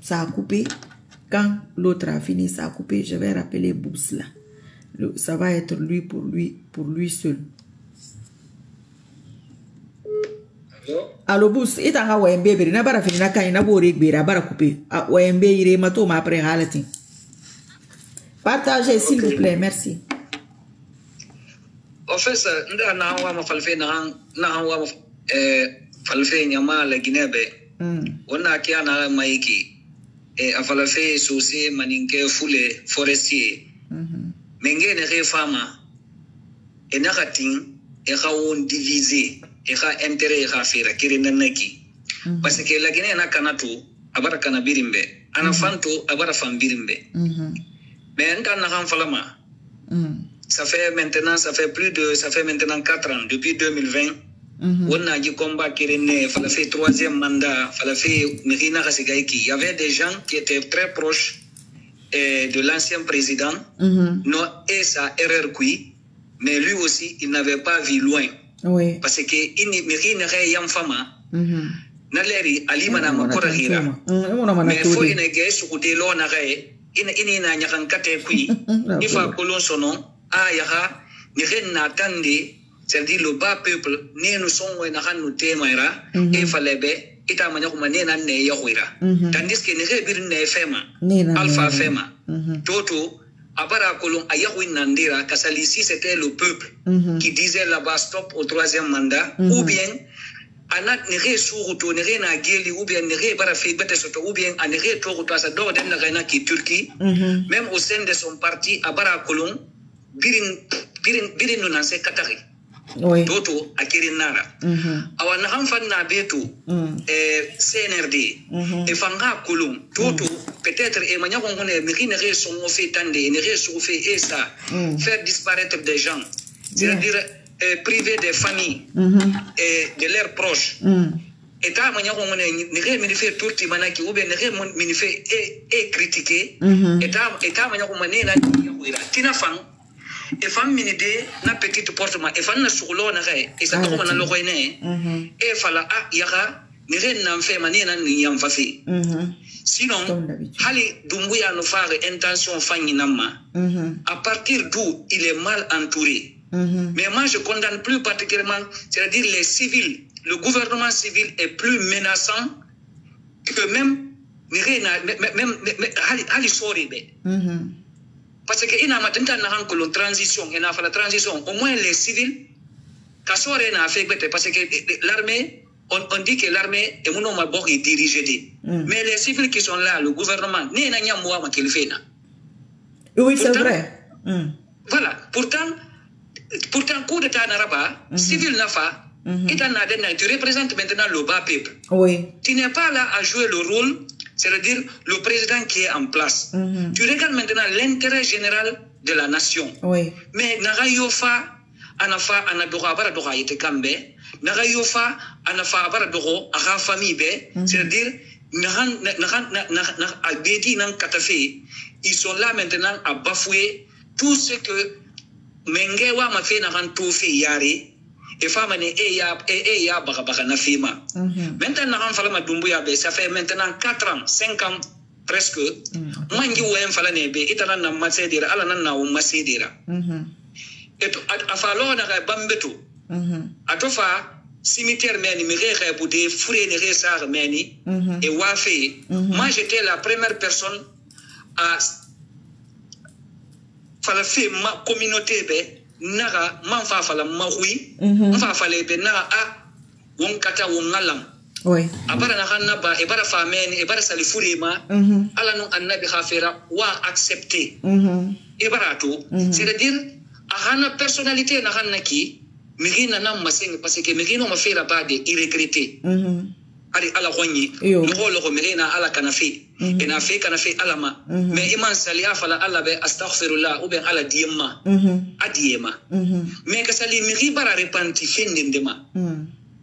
ça a coupé. Quand l'autre a fini, ça a coupé. Je vais rappeler Boost là. Ça va être lui pour lui seul. Allo Boost, et t'as un bébé, n'a pas fini, n'a qu'à une abord et bara coupé. Ah, ouais, un bébé, il est mato, ma après halati. Partagez, s'il vous plaît, merci. En fait, ça, n'a pas ma falfé, n'a pas falfé, nyama la Guinée. On a qui en a maïki. Et a falfé, souci, maninke, foulé, forestier. Menge ne fama. Et n'a ratin, et raon divisé. Et ra intérêt, et ra faire, qui renaki. Parce que la Guinée n'a kanato, abara kanabirimbe. Anafanto, abara fambirimbe. Mais en tant que falama. Ça fait maintenant 4 ans, depuis 2020, on a du combat qui est né, il fait 3e mandat, il y avait des gens qui étaient très proches de l'ancien président, non, et sa erreur qui, mais lui aussi, il n'avait pas vu loin. Oui. Parce que il n'y a rien fama, n'aleri alimana makora hira, mais faut une guerre sur le long n'arrête, il n'a rien qu'à qui, il faut que l'on sonne. Ah, yaha, ni ren na tande, c'est-à-dire le bas peuple, ni nous sommes en train de témoigner, et fallait et ta manière comme ni nan ne yahwira. Tandis que ni rebir ne fema, alpha fema, toto, abara kolon ayahwin nandira, kasalisi c'était le peuple qui disait là-bas stop au 3e mandat, ou bien, anat ni re suruto, ni re na geli, ou bien ni re bara fait bête soto, ou bien an re to to sa do den na qui Turquie, même au sein de son parti, abara kolon, birin nunan sai katari toto a kirin nara awa na hanfan na beto CNRD e fanga kulum toto peut-être e manya ko ngone mi ne re so mo fait tande ne re so fait et ça faire disparaître des gens c'est-à-dire priver des familles et de leurs proches et ta manya ko ngone ne re mi fait tout manaki ou bien ne re mi fait et critiquer et ta manya ko mané na tina fang et femme minide na petite portement et femme na sulo na re et ça comme na lo koine et fala ah yaka ni ren na fait mané na ni yam fafi sinon hali dumbuya no faire intention fanyi namma à partir d'où il est mal entouré mais moi je condamne plus particulièrement c'est-à-dire les civils le gouvernement civil est plus menaçant que même ni ren même hali sorry parce que il n'a pas de transition, il n'a pas de transition. Au moins les civils, parce que l'armée, on dit que l'armée est mon dirigée. Mais les civils qui sont là, le gouvernement, n'est pas moi qui le fait. Oui, c'est vrai. Voilà. Pourtant, coup d'État n'araba, civil n'a pas, tu représentes maintenant le bas peuple. Oui. Tu n'es pas là à jouer le rôle. C'est-à-dire le président qui est en place. Tu regardes maintenant l'intérêt général de la nation. Oui. Mais Nagayofa, Anafa, Anadora, Baradora, et Kambe, Nagayofa, Anafa, Baradoro, Ara famille, c'est-à-dire, Albedi, Nan Katafe, ils sont là maintenant à bafouer tout ce que Mengewa m'a fait Naran Tofi Yari. Et femme et ya bakabaka fima. Maintenant, ça fait maintenant 4 ans, 5 ans presque. Mangi ou falane be itana na masedira ala na masedira. Et a fallo na bambeto. Atofa cimetière meni mi re pour des fourer ne resar meni et wafe. Moi j'étais la première personne à faire ma communauté be naga man fa fala mahui fa fala be naga a won kata won ngalam oui abara na hanna ba e bara fa men e bara sali furima ala no annabi khafira wa accepter e bara to c'est-à-dire a hanna personnalité na hanna ki mirina na maseng parce que mirino ma fera ba de irregretter ari ala khonyi no ko mirina ala kanafi ina fi kanafi alama mais iman salia fala alla be astaghfirullah ou bien ala diema adiema mais que sali miri bara repenti findindema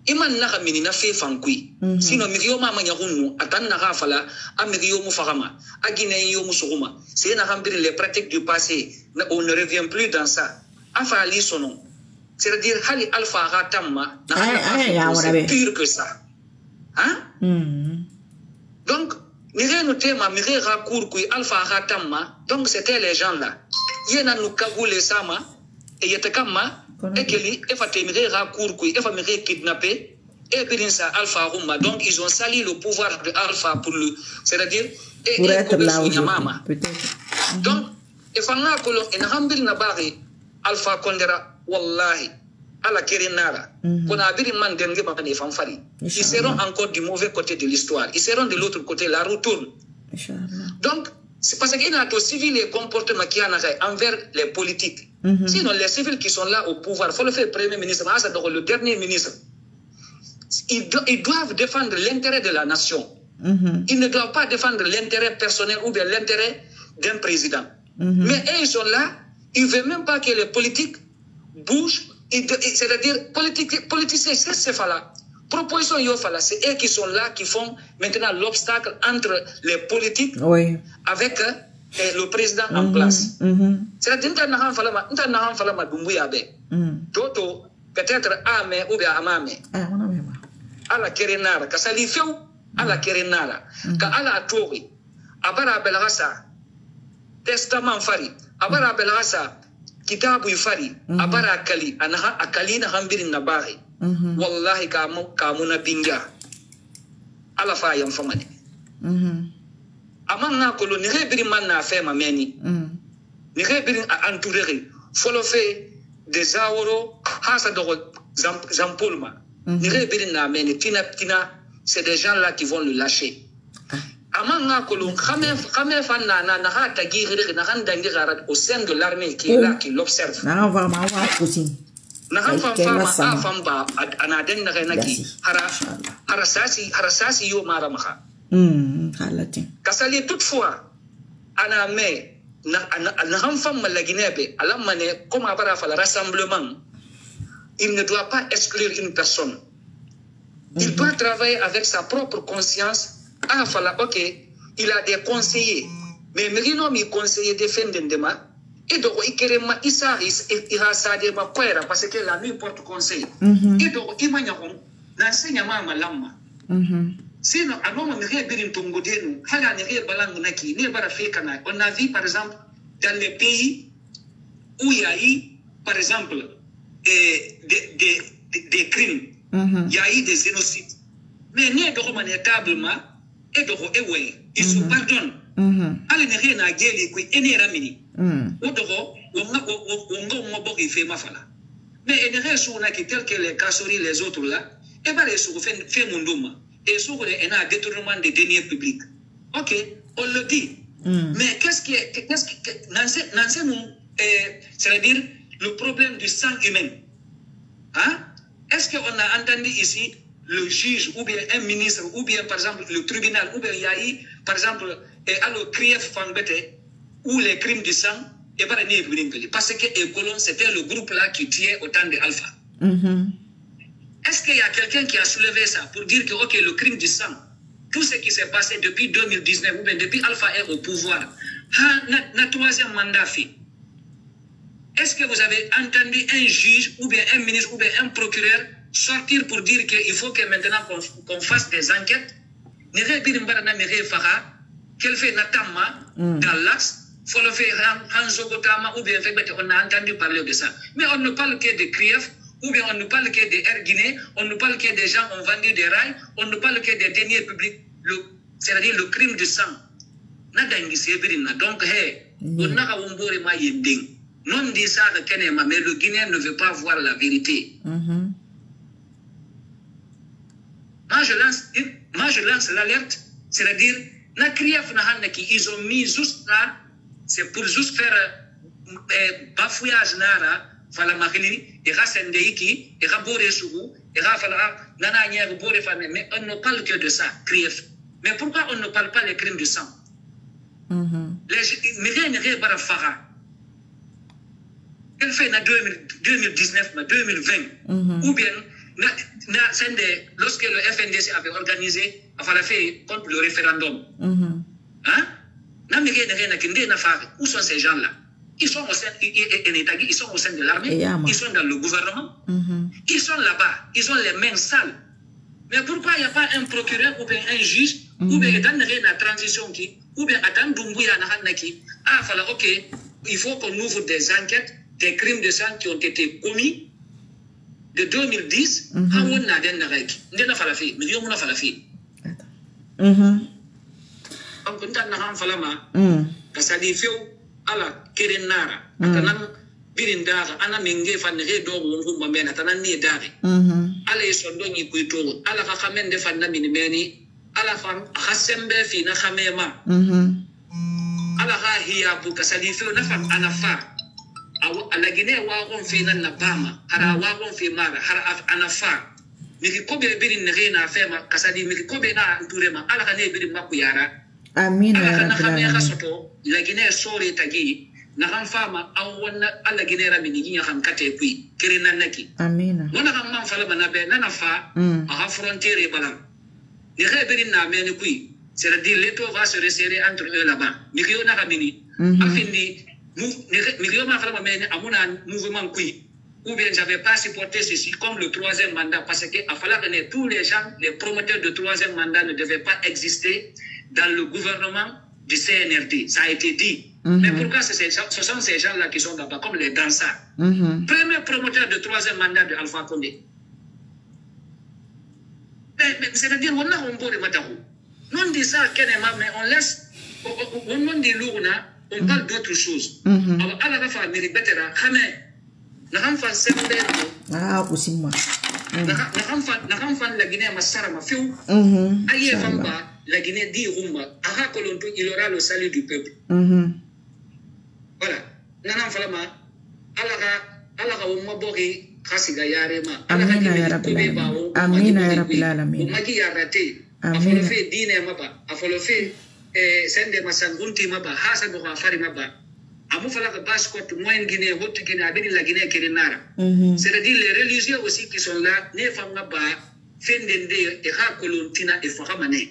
iman naka mini na fi fankui sino miri yo mama nyahunu atan naka fala amiri yo mu fahama agine yo mu suguma c'est na hambiri les pratiques du passé on ne revient plus dans ça afa ali sonon c'est-à-dire hali alpha ratamma na c'est pire que ça hein donc Mire nous tema, mire racour kui alpha ratamma. Donc c'était les gens là. Yena nous kagoule sama et yetekama et keli et fa temire racour kui et fa mire kidnapper et birinsa alpha rumma. Donc ils ont sali le pouvoir de alpha pour le, c'est-à-dire pour être là aujourd'hui, peut-être. Donc et fanga kolo en hambil na bari alpha kondera wallahi ala kerenara kona abiri man denge ba ne fanfari. Ils seront encore du mauvais côté de l'histoire. Ils seront de l'autre côté, la roue tourne. Donc c'est parce qu'il y a aussi les comportements qui en envers les politiques. Sinon les civils qui sont là au pouvoir, il faut le faire premier ministre, le dernier ministre. Ils doivent défendre l'intérêt de la nation. Ils ne doivent pas défendre l'intérêt personnel ou bien l'intérêt d'un président. Mais eux, ils sont là, ils ne veulent même pas que les politiques bougent. C'est-à-dire, politiciens, c'est là. Proposition Yofala, c'est eux qui sont là, qui font maintenant l'obstacle entre les politiques avec le président en place. C'est-à-dire, Toto, peut-être Ame ou bien Amame. À la Kerenara, Kasali Feu, à la Kerenara, à la Tori, Abara Belrasa, Testament Fari, Abara Belrasa, Kitabu Fari, Abara Akali, Akali na Hambirin Nabari. Wallahi kamuna binga ala fa yam famane amanga kolo ni rebiri man na fe mameni ni rebiri entouré folo fe des awro hasa do Jean-Paul ni rebiri na meni tina c'est des gens là qui vont le lâcher amanga kolo khame fanna na hata giri na handa ngira au sein de l'armée qui est là qui l'observe na va ma wa kusin na fama famba anaden na renaki harasasi yo maramaha halatin kasali toutefois ana me na fama la Guinée alamane comme abara fa le rassemblement il ne doit pas exclure une personne il doit travailler avec sa propre conscience ok il a des conseillers mais merino mi conseiller defendendema et donc, il a sadé ma poire parce que la nuit porte conseil. Et donc, il m'a dit, l'enseignement ma lama. Sinon, à l'homme, il y a un tongo de nous, il y a un balang naki, il y a un fait canal. On a vu, par exemple, dans les pays où il y a eu, par exemple, des crimes, il y a eu des génocides. Mais il y a véritablement, et donc, ils se pardonnent. Allez, il y a un guerre qui est ramini. Odoro, on boki fait ma fala. Mais il reste sur tel que les casseries, les autres là, et bien les sous fait mon et sur un détournement des deniers publics. Ok, on le dit. Mais qu'est-ce qui c'est-à-dire le problème du sang humain. Hein? Est-ce qu'on a entendu ici le juge ou bien un ministre ou bien par exemple le tribunal ou bien il y a eu par exemple alors Krief Fangbete ou les crimes du sang, et pas parce que c'était le groupe là qui tuait autant d'Alpha. Est-ce qu'il y a quelqu'un qui a soulevé ça pour dire que ok, le crime du sang, tout ce qui s'est passé depuis 2019 ou bien depuis Alpha est au pouvoir, na troisième mandat fait. Est-ce que vous avez entendu un juge ou bien un ministre ou bien un procureur sortir pour dire qu'il faut que maintenant qu'on fasse des enquêtes? Qu'elle fait Natama dans l'axe, il faut le faire Hanzogotama ou bien on a entendu parler de ça. Mais on ne parle que de Krief, ou bien on ne parle que de Air Guinée, on ne parle que des gens qui ont vendu des rails, on ne parle que des deniers publics, c'est-à-dire le crime du sang. Donc, on a un yending. Non dit ça de Kenema, mais le Guinéen ne veut pas voir la vérité. Moi, je lance l'alerte, c'est-à-dire, ils ont mis juste là, c'est pour juste faire bafouillage nara, fala mahili, et rasendeiki, et rabore sougou, et rafala, nana nyère bore famille, mais on ne parle que de ça, krief. Mais pourquoi on ne parle pas des crimes du sang? Les rien n'est pas fara. Elle fait en 2019, 2020, ou bien, lorsque le FNDC avait organisé, il fait contre le référendum. Hein? Où sont ces gens-là? Ils sont au sein de l'armée, ils sont dans le gouvernement, ils sont là-bas, ils ont les mains sales. Mais pourquoi il n'y a pas un procureur ou bien un juge ou bien dans la transition qui ou bien attendre Doumbouya Nahanaki? Ah, voilà, ok, il faut qu'on ouvre des enquêtes, des crimes de sang qui ont été commis de 2010 à on a den narek. Ndena falafi, mais on a falafi. Donc on a nahan falama. Kasadi feu ala kerenara. Atanan birindara ana menge fan redo wongu mbena atanan ni dare. Ala isondo ni kuito ala kakamende fan na minimeni ala fan hasembe fi na khamema. Ala ha hiya bu kasadi feu na fan anafa. Ala gine wagon fi nan na bama hara wagon fi mara hara anafa miki kobe birin ne na fema kasadi miki kobe na nturema ala kane birin makuyara amina ya rabbil alamin ala soto la gine sore tagi na kan fama an wonna ala gine ra mini ginya kan kate kui kirina naki amina wana kan man fala banabe na fa a frontiere balam ni re birin na meni kui c'est-à-dire l'étau va se resserrer entre eux là-bas miki yo na kamini afindi mouvement ou bien j'avais pas supporté ceci comme le troisième mandat parce qu'il a fallu que tous les gens, les promoteurs de troisième mandat ne devaient pas exister dans le gouvernement du CNRD. Ça a été dit. Mais pourquoi ce sont ces gens-là qui sont là-bas comme les danseurs? Premier promoteur de troisième mandat de Alpha Condé. C'est-à-dire, on a un peu de matarou. Non dit ça, mais on laisse, on dit l'ourna. On parle d'autre chose. Alors, à la fin, il betera, ah, aussi moi. La Guinée, la Guinée dit il aura le salut du peuple. Voilà. Amina ya rabbil alamin. Sende masangunti maba hasa do afari maba amu fala ka bascot moyen Guinée haute Guinée abedi la Guinée kerenara c'est-à-dire les religieux aussi qui sont là ne fanga ba fendende e ha kolontina e fahamane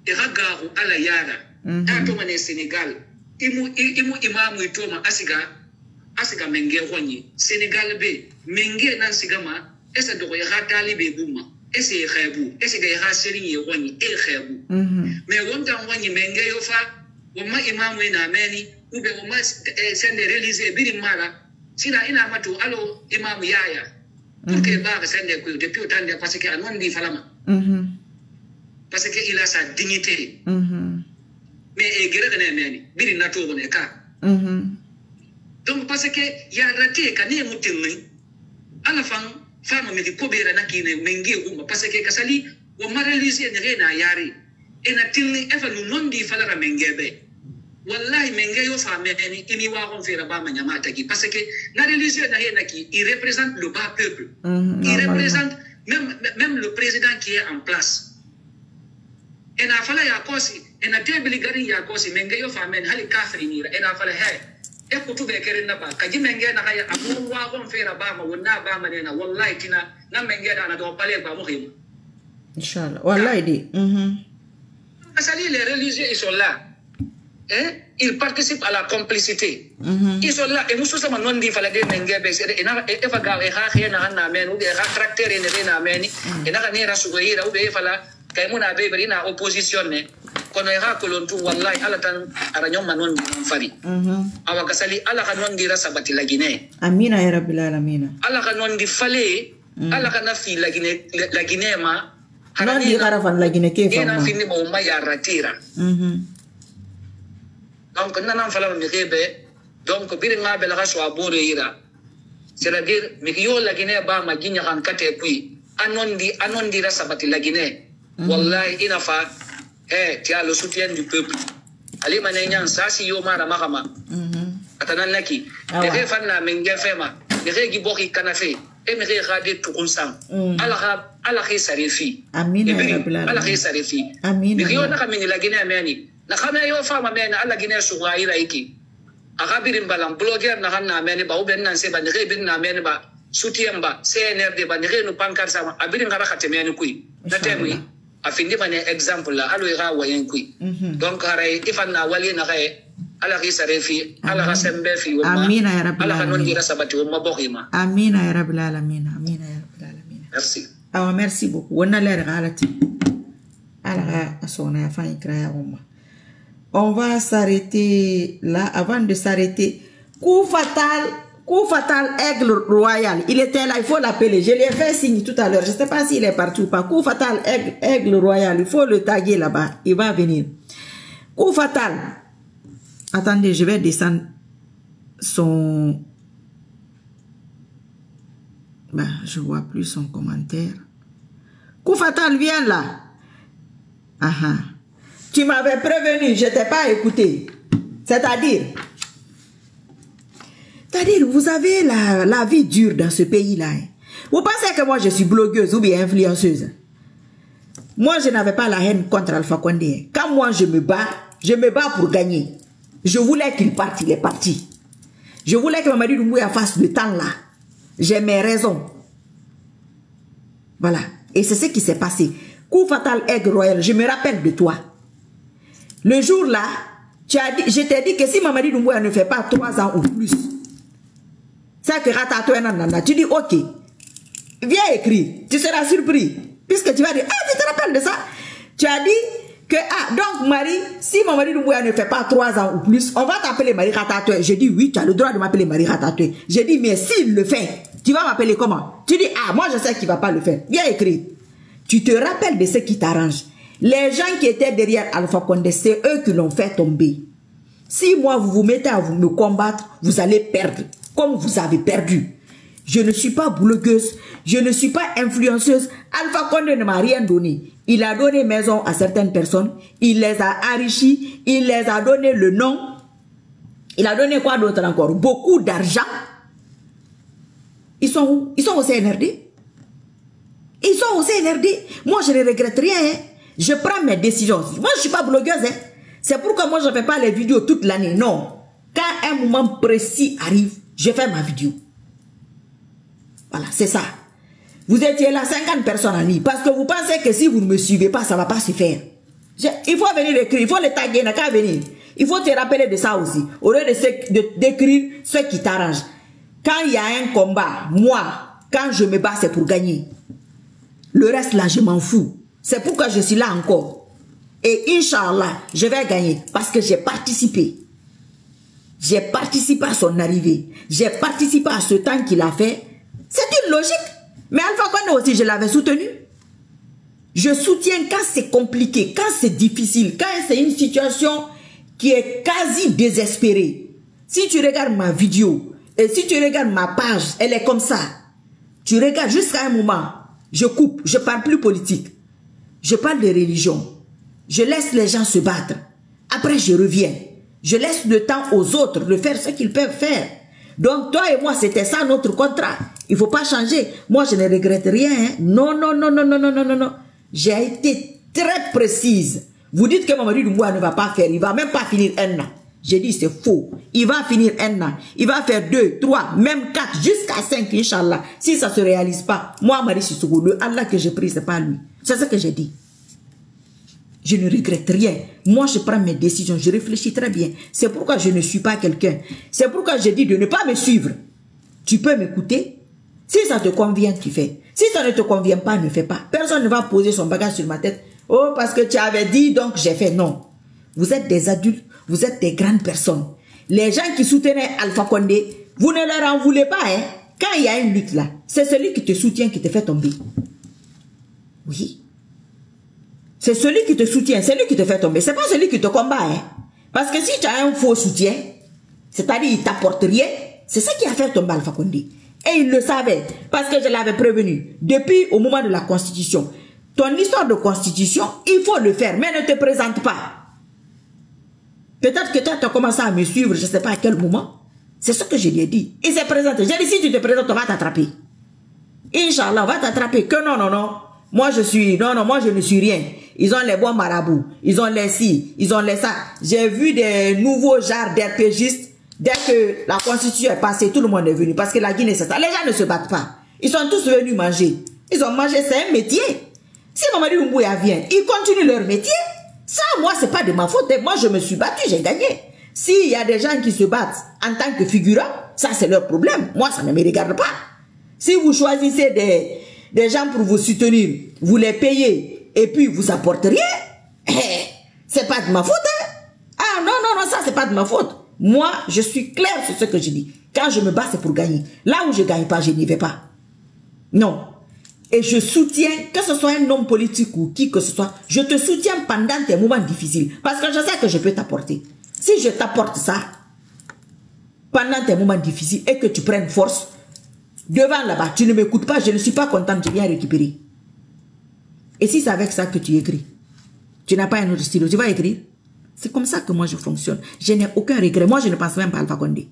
e ha garu ala yara tato mane Sénégal imu imamu itoma asiga menge wonyi Sénégal be menge nan sigama esa do ya talibe buma ese khabu ese ga ha seri wonyi e khabu mais wonta wonyi menge yo fa woma imamu ina meni ube woma sende religieux biri mala sina ina mato alo imamu yaya pour que ba sende ko depuis autant de parce que anon di falama parce que il a sa dignité mais e gere ne meni biri nato wona ka donc parce que ya raté kane mutin ala fama me di kobera nakine menge gumba parce que kasali woma religieux ne na yari ena tilni efa lu nondi falara mengebe wallahi menge yo fa meni imi wa kon fera ba manyamata ki parce que la religion na yena ki il représente le bas peuple il représente même le président qui est en place ena fala ya kosi ena tebili gari ya kosi menge yo fa meni hali kafiri ni ena fala he e kutube keren na ba kaji menge na kaya amu wa kon fera ba ma wonna ba manena wallahi tina na menge da na do pale ba mo him inshallah wallahi di les religieux, ils sont là. Ils participent à la complicité. Ils sont là. Et nous sommes non dit fallait des mengebe. Et na efaga e ha khena na men ou des tracteurs et na meni. Et na kanera sugoira ou be fala kay mona be bari na opposition ne. Kono ha kolontu wallahi ala tan aranyon manon fari. Awa kasali ala kanon dira sabati la Guinée. Amina ya rabbil alamin. Ala kanon di fale ala kana fi la Guinée ma non di caravane la Guinée ke fa ma fini mo ma ya ratira donc nana fala mi rebe donc bir nga be la so abore ira c'est-à-dire mi yo la Guinée ba ma ginya kan kate puis anondi ra sabati la Guinée wallahi ina fa ti a le soutien du peuple ali manenya sasi yo mara makama atanan naki de fanna menge fema de gi boki kanafe emre gade tukun sang ala khi sarifi amina ya rabbil alamin ala khi sarifi amina yo na kamini la Guinée meni na khama yo fama mena ala Guinée sugaira iki akabirin balam blogger na hanna meni ba uben nan se ba ne bin na meni ba soutien ba CNRD ba ne no pankar sama abirin ngara khate meni kui na temi afindi mane exemple la alo ira wayen kui donc haray ifanna wali na kay ala khi sarifi ala khasembe fi umma amina ya rabbil ala alamin kanon dira sabati umma bokhima amina ya rabbil alamin amina ya rabbil alamin merci Ah, merci beaucoup. On va s'arrêter là. Avant de s'arrêter, coup fatal, aigle royal. Il était là, il faut l'appeler. Je lui ai fait signe tout à l'heure. Je ne sais pas s'il est parti ou pas. Coup fatal, aigle royal. Il faut le taguer là-bas. Il va venir. Coup fatal. Attendez, je vais descendre son... Ben, je vois plus son commentaire. Coup fatal, viens là. Aha. Tu m'avais prévenu, je ne t'ai pas écouté. C'est-à-dire, vous avez la vie dure dans ce pays-là. Hein. Vous pensez que moi je suis blogueuse ou bien influenceuse? Moi je n'avais pas la haine contre Alpha Condé. Quand moi je me bats pour gagner. Je voulais qu'il parte, il est parti. Je voulais que Mamadi Doumbouya fasse le temps là. J'ai mes raisons. Voilà. Et c'est ce qui s'est passé. Coup fatal, aigle royal, je me rappelle de toi. Le jour là, je t'ai dit que si Mamadi Doumbouya ne fait pas 3 ans ou plus, c'est que Ratatoua, tu dis ok, viens écrire, tu seras surpris. Puisque tu vas dire, ah, tu te rappelles de ça? Tu as dit que, ah, donc Marie, si Mamadi Doumbouya ne fait pas 3 ans ou plus, on va t'appeler Marie Ratatoua. Je dis oui, tu as le droit de m'appeler Marie Ratatoua. Je dis, mais s'il le fait, tu vas m'appeler comment? Tu dis, ah, moi je sais qu'il ne va pas le faire. Viens écrire. Tu te rappelles de ce qui t'arrange. Les gens qui étaient derrière Alpha Condé, c'est eux qui l'ont fait tomber. Si moi, vous vous mettez à me combattre, vous allez perdre, comme vous avez perdu. Je ne suis pas blogueuse, je ne suis pas influenceuse. Alpha Condé ne m'a rien donné. Il a donné maison à certaines personnes, il les a enrichis, il les a donné le nom. Il a donné quoi d'autre encore? Beaucoup d'argent. Ils sont où? Ils sont au CNRD. Ils sont au CNRD. Moi, je ne regrette rien. Hein. Je prends mes décisions. Moi, je ne suis pas blogueuse. Hein. C'est pourquoi moi, je ne fais pas les vidéos toute l'année. Non. Quand un moment précis arrive, je fais ma vidéo. Voilà, c'est ça. Vous étiez là, 50 personnes en ligne. Parce que vous pensez que si vous ne me suivez pas, ça ne va pas se faire. Il faut venir écrire. Il faut le taguer. Il n'a qu'à venir. Il faut te rappeler de ça aussi. Au lieu d'écrire ce qui t'arrange. Quand il y a un combat, moi, quand je me bats, c'est pour gagner. Le reste là, je m'en fous. C'est pourquoi je suis là encore. Et Inch'Allah, je vais gagner. Parce que j'ai participé. J'ai participé à son arrivée. J'ai participé à ce temps qu'il a fait. C'est une logique. Mais Alpha Condé aussi, je l'avais soutenu. Je soutiens quand c'est compliqué, quand c'est difficile, quand c'est une situation qui est quasi désespérée. Si tu regardes ma vidéo, et si tu regardes ma page, elle est comme ça. Tu regardes jusqu'à un moment, je coupe, je ne parle plus politique. Je parle de religion. Je laisse les gens se battre. Après, je reviens. Je laisse le temps aux autres de faire ce qu'ils peuvent faire. Donc, toi et moi, c'était ça notre contrat. Il ne faut pas changer. Moi, je ne regrette rien. Hein. Non, non, non, non, non, non, non, non, non. J'ai été très précise. Vous dites que Mamadi Doumbouya ne va pas faire. Il ne va même pas finir 1 an. J'ai dit, c'est faux. Il va finir 1 an. Il va faire 2, 3, même 4, jusqu'à 5, Inch'Allah. Si ça ne se réalise pas, moi, Marie Sissoko, le Allah que je prie, ce n'est pas lui. C'est ce que j'ai dit. Je ne regrette rien. Moi, je prends mes décisions. Je réfléchis très bien. C'est pourquoi je ne suis pas quelqu'un. C'est pourquoi je dis de ne pas me suivre. Tu peux m'écouter. Si ça te convient, tu fais. Si ça ne te convient pas, ne fais pas. Personne ne va poser son bagage sur ma tête. Oh, parce que tu avais dit, donc j'ai fait. Non. Vous êtes des adultes. Vous êtes des grandes personnes. Les gens qui soutenaient Alpha Condé, vous ne leur en voulez pas. Hein? Quand il y a une lutte là, c'est celui qui te soutient qui te fait tomber. Oui. C'est celui qui te soutient, c'est lui qui te fait tomber. C'est pas celui qui te combat. Hein? Parce que si tu as un faux soutien, c'est-à-dire il t'apporte rien, c'est ça qui a fait tomber Alpha Condé. Et il le savait, parce que je l'avais prévenu. Depuis au moment de la Constitution, ton histoire de Constitution, il faut le faire, mais ne te présente pas. Peut-être que toi, tu as commencé à me suivre, je ne sais pas à quel moment. C'est ce que je lui ai dit. Il s'est présenté. J'ai dit, si tu te présentes, on va t'attraper. Inch'Allah, on va t'attraper. Que non, non, non. Moi, je suis... Non, non, moi, je ne suis rien. Ils ont les bons marabouts. Ils ont les ci. Ils ont les ça. J'ai vu des nouveaux genres d'RPGistes. Dès que la Constitution est passée, tout le monde est venu. Parce que la Guinée, c'est ça. Les gens ne se battent pas. Ils sont tous venus manger. Ils ont mangé, c'est un métier. Si Mamadi Doumbouya vient, ils continuent leur métier. Ça, moi, c'est pas de ma faute. Moi, je me suis battu, j'ai gagné. S'il y a des gens qui se battent en tant que figurants, ça, c'est leur problème. Moi, ça ne me regarde pas. Si vous choisissez des gens pour vous soutenir, vous les payez et puis vous apportez rien, c'est pas de ma faute. Hein? Ah non, non, non, ça c'est pas de ma faute. Moi, je suis claire sur ce que je dis. Quand je me bats, c'est pour gagner. Là où je ne gagne pas, je n'y vais pas. Non. Et je soutiens, que ce soit un homme politique ou qui que ce soit, je te soutiens pendant tes moments difficiles. Parce que je sais que je peux t'apporter. Si je t'apporte ça, pendant tes moments difficiles et que tu prennes force, devant là-bas, tu ne m'écoutes pas, je ne suis pas contente, je viens récupérer. Et si c'est avec ça que tu écris, tu n'as pas un autre stylo, tu vas écrire. C'est comme ça que moi je fonctionne. Je n'ai aucun regret. Moi, je ne pense même pas à Alpha Condé.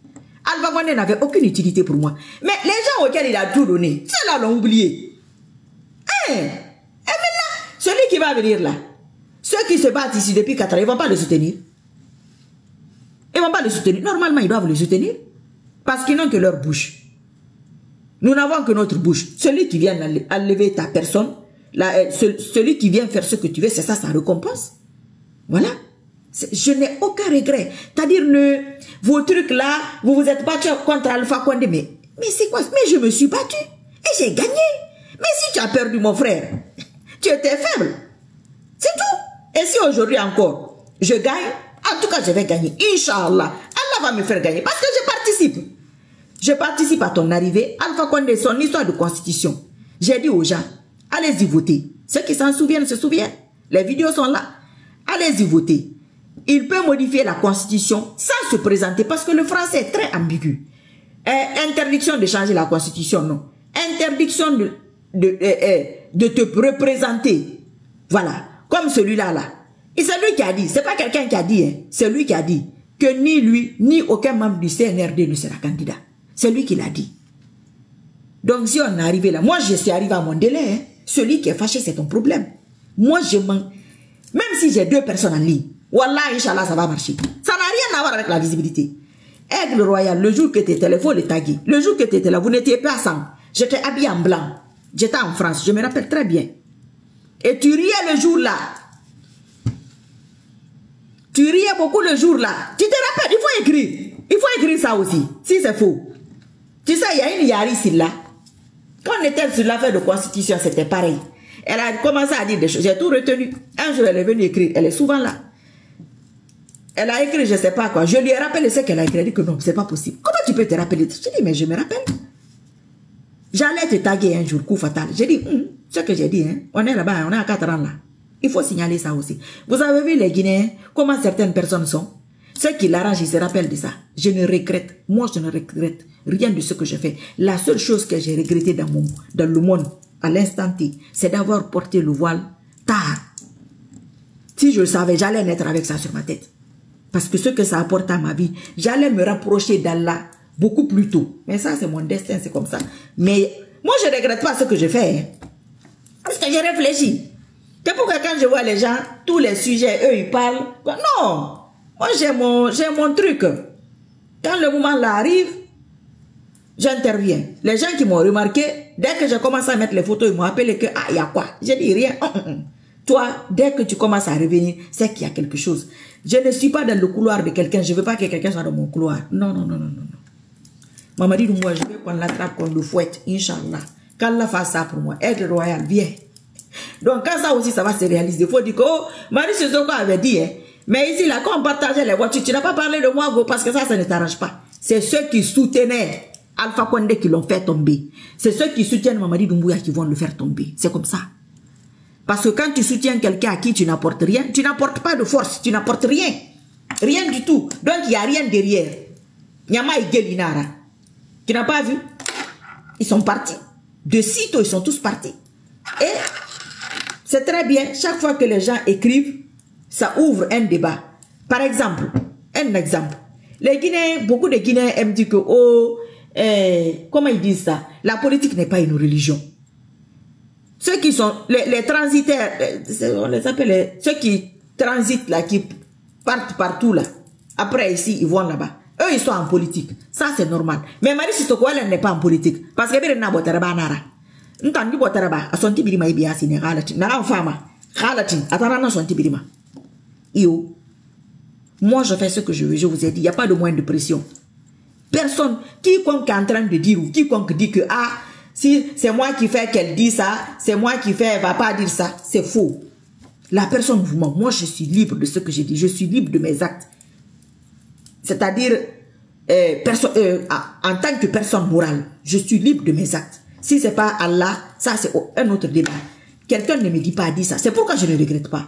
Alpha Condé n'avait aucune utilité pour moi. Mais les gens auxquels il a tout donné, ceux-là l'ont oublié. Hein? Et maintenant, celui qui va venir là, ceux qui se battent ici depuis 4 ans, ils ne vont pas le soutenir. Ils ne vont pas le soutenir. Normalement, ils doivent le soutenir. Parce qu'ils n'ont que leur bouche. Nous n'avons que notre bouche. Celui qui vient enlever ta personne, celui qui vient faire ce que tu veux, c'est ça sa récompense. Voilà. Je n'ai aucun regret. C'est-à-dire, vos trucs là, vous vous êtes battu contre Alpha Condé. Mais c'est quoi? Mais je me suis battu. Et j'ai gagné. Mais si tu as perdu mon frère, tu étais faible. C'est tout. Et si aujourd'hui encore, je gagne, en tout cas, je vais gagner. Inch'Allah. Allah va me faire gagner. Parce que je participe. Je participe à ton arrivée. Alpha Condé, son histoire de constitution. J'ai dit aux gens, allez-y voter. Ceux qui s'en souviennent se souviennent. Les vidéos sont là. Allez-y voter. Il peut modifier la constitution sans se présenter parce que le français est très ambigu. Interdiction de changer la constitution, non. Interdiction de te représenter. Voilà. Comme celui-là, là. Et c'est lui qui a dit, c'est pas quelqu'un qui a dit, hein. C'est lui qui a dit que ni lui, ni aucun membre du CNRD ne sera candidat. C'est lui qui l'a dit. Donc si on est arrivé là, moi je suis arrivé à mon délai, hein. Celui qui est fâché, c'est ton problème. Moi je mens. Même si j'ai 2 personnes en ligne, Wallah, Inch'Allah, ça va marcher. Ça n'a rien à voir avec la visibilité. Aigle Royal, le jour que tu étais là, il faut le taguer. Le jour que tu étais là, vous n'étiez pas ensemble. J'étais habillé en blanc. J'étais en France, je me rappelle très bien. Et tu riais le jour là. Tu riais beaucoup le jour là. Tu te rappelles, il faut écrire. Il faut écrire ça aussi, si c'est faux. Tu sais, il y a une Yari ici là. Quand on était sur l'affaire de constitution, c'était pareil. Elle a commencé à dire des choses. J'ai tout retenu. Un jour, elle est venue écrire. Elle est souvent là. Elle a écrit, je ne sais pas quoi. Je lui ai rappelé ce qu'elle a écrit. Elle a dit que non, c'est pas possible. Comment tu peux te rappeler? Je dis, mais je me rappelle. J'allais te taguer un jour, coup fatal. J'ai dit, ce que j'ai dit, hein, on est là-bas, on est à 4 ans là. Il faut signaler ça aussi. Vous avez vu les Guinéens, comment certaines personnes sont? Ceux qui l'arrangent, ils se rappellent de ça. Je ne regrette, moi je ne regrette rien de ce que je fais. La seule chose que j'ai regretté dans le monde, à l'instant T, c'est d'avoir porté le voile tard. Si je le savais, j'allais naître avec ça sur ma tête. Parce que ce que ça apporte à ma vie, j'allais me rapprocher d'Allah beaucoup plus tôt. Mais ça, c'est mon destin, c'est comme ça. Mais moi, je ne regrette pas ce que je fais. Hein. Parce que j'ai réfléchi. C'est pourquoi quand je vois les gens, tous les sujets, eux, ils parlent. Non, moi, j'ai mon truc. Quand le moment là arrive, j'interviens. Les gens qui m'ont remarqué, dès que je commence à mettre les photos, ils m'ont appelé que, ah, il y a quoi? Je dis rien. Toi, dès que tu commences à revenir, c'est qu'il y a quelque chose. Je ne suis pas dans le couloir de quelqu'un. Je ne veux pas que quelqu'un soit dans mon couloir. Non, non, non, non, non. Maman dit, moi, je veux qu'on l'attrape, qu'on le fouette. Inch'Allah. Qu'Allah fasse ça pour moi. Aigle Royal, viens. Donc, quand ça aussi, ça va se réaliser, il faut dire que, oh, Marie Sissoko avait dit, hein. Mais ici, là, quand on partageait les voitures, tu n'as pas parlé de moi, go, parce que ça ne t'arrange pas. C'est ceux qui soutenaient Alpha Condé qui l'ont fait tomber. C'est ceux qui soutiennent Mamadi Doumbouya qui vont le faire tomber. C'est comme ça. Parce que quand tu soutiens quelqu'un à qui tu n'apportes rien, tu n'apportes pas de force, tu n'apportes rien. Rien du tout. Donc, il n'y a rien derrière. Nyama et Gelinara. Tu n'as pas vu? Ils sont partis. De sitôt, ils sont tous partis. Et c'est très bien. Chaque fois que les gens écrivent, ça ouvre un débat. Par exemple, un exemple. Les Guinéens, beaucoup de Guinéens aiment dire que, oh, comment ils disent ça? La politique n'est pas une religion. Ceux qui sont, les transitaires, on les appelle ceux qui transitent là, qui partent partout là. Après ici, ils vont là-bas. Eux, ils sont en politique. Ça, c'est normal. Mais Marie Sissoko, elle n'est pas en politique. Parce que elle n'a pas nara. N'tandi botaraba, a son tibirima ibia sine galati. Nara fama, galati, atarana son tibirima. Yo. Moi, je fais ce que je veux. Je vous ai dit, il n'y a pas de moyen de pression. Personne, quiconque est en train de dire ou quiconque dit que, ah, Si c'est moi qui fais qu'elle dit ça, c'est moi qui fais, elle va pas dire ça. C'est faux. La personne vous ment. Moi, je suis libre de ce que j'ai dit. Je suis libre de mes actes. C'est-à-dire, en tant que personne morale, je suis libre de mes actes. Si c'est pas Allah, ça c'est un autre débat. Quelqu'un ne me dit pas, dit ça. C'est pourquoi je ne regrette pas.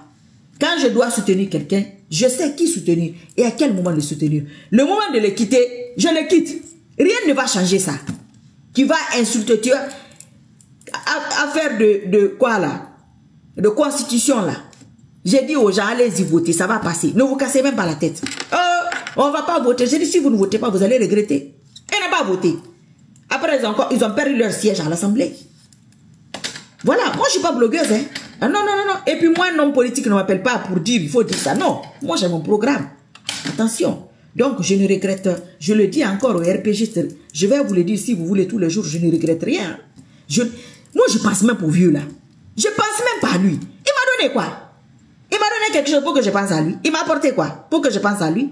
Quand je dois soutenir quelqu'un, je sais qui soutenir et à quel moment le soutenir. Le moment de le quitter, je le quitte. Rien ne va changer ça. Tu vas insulter, tu vas affaire de quoi là? De constitution là. J'ai dit aux gens, allez-y voter, ça va passer. Ne vous cassez même pas la tête. On ne va pas voter. J'ai dit, si vous ne votez pas, vous allez regretter. Ils n'ont pas voté. Après, ils ont perdu leur siège à l'Assemblée. Voilà, moi je ne suis pas blogueuse. Hein. Ah, non. Et puis moi, un homme politique ne m'appelle pas pour dire, il faut dire ça. Non, moi j'ai mon programme. Attention. Donc je ne regrette, je le dis encore au RPG, je vais vous le dire si vous voulez tous les jours, je ne regrette rien. Moi je pense même pour vieux là. Je pense même pas à lui. Il m'a donné quoi? Il m'a donné quelque chose pour que je pense à lui. Il m'a apporté quoi? Pour que je pense à lui.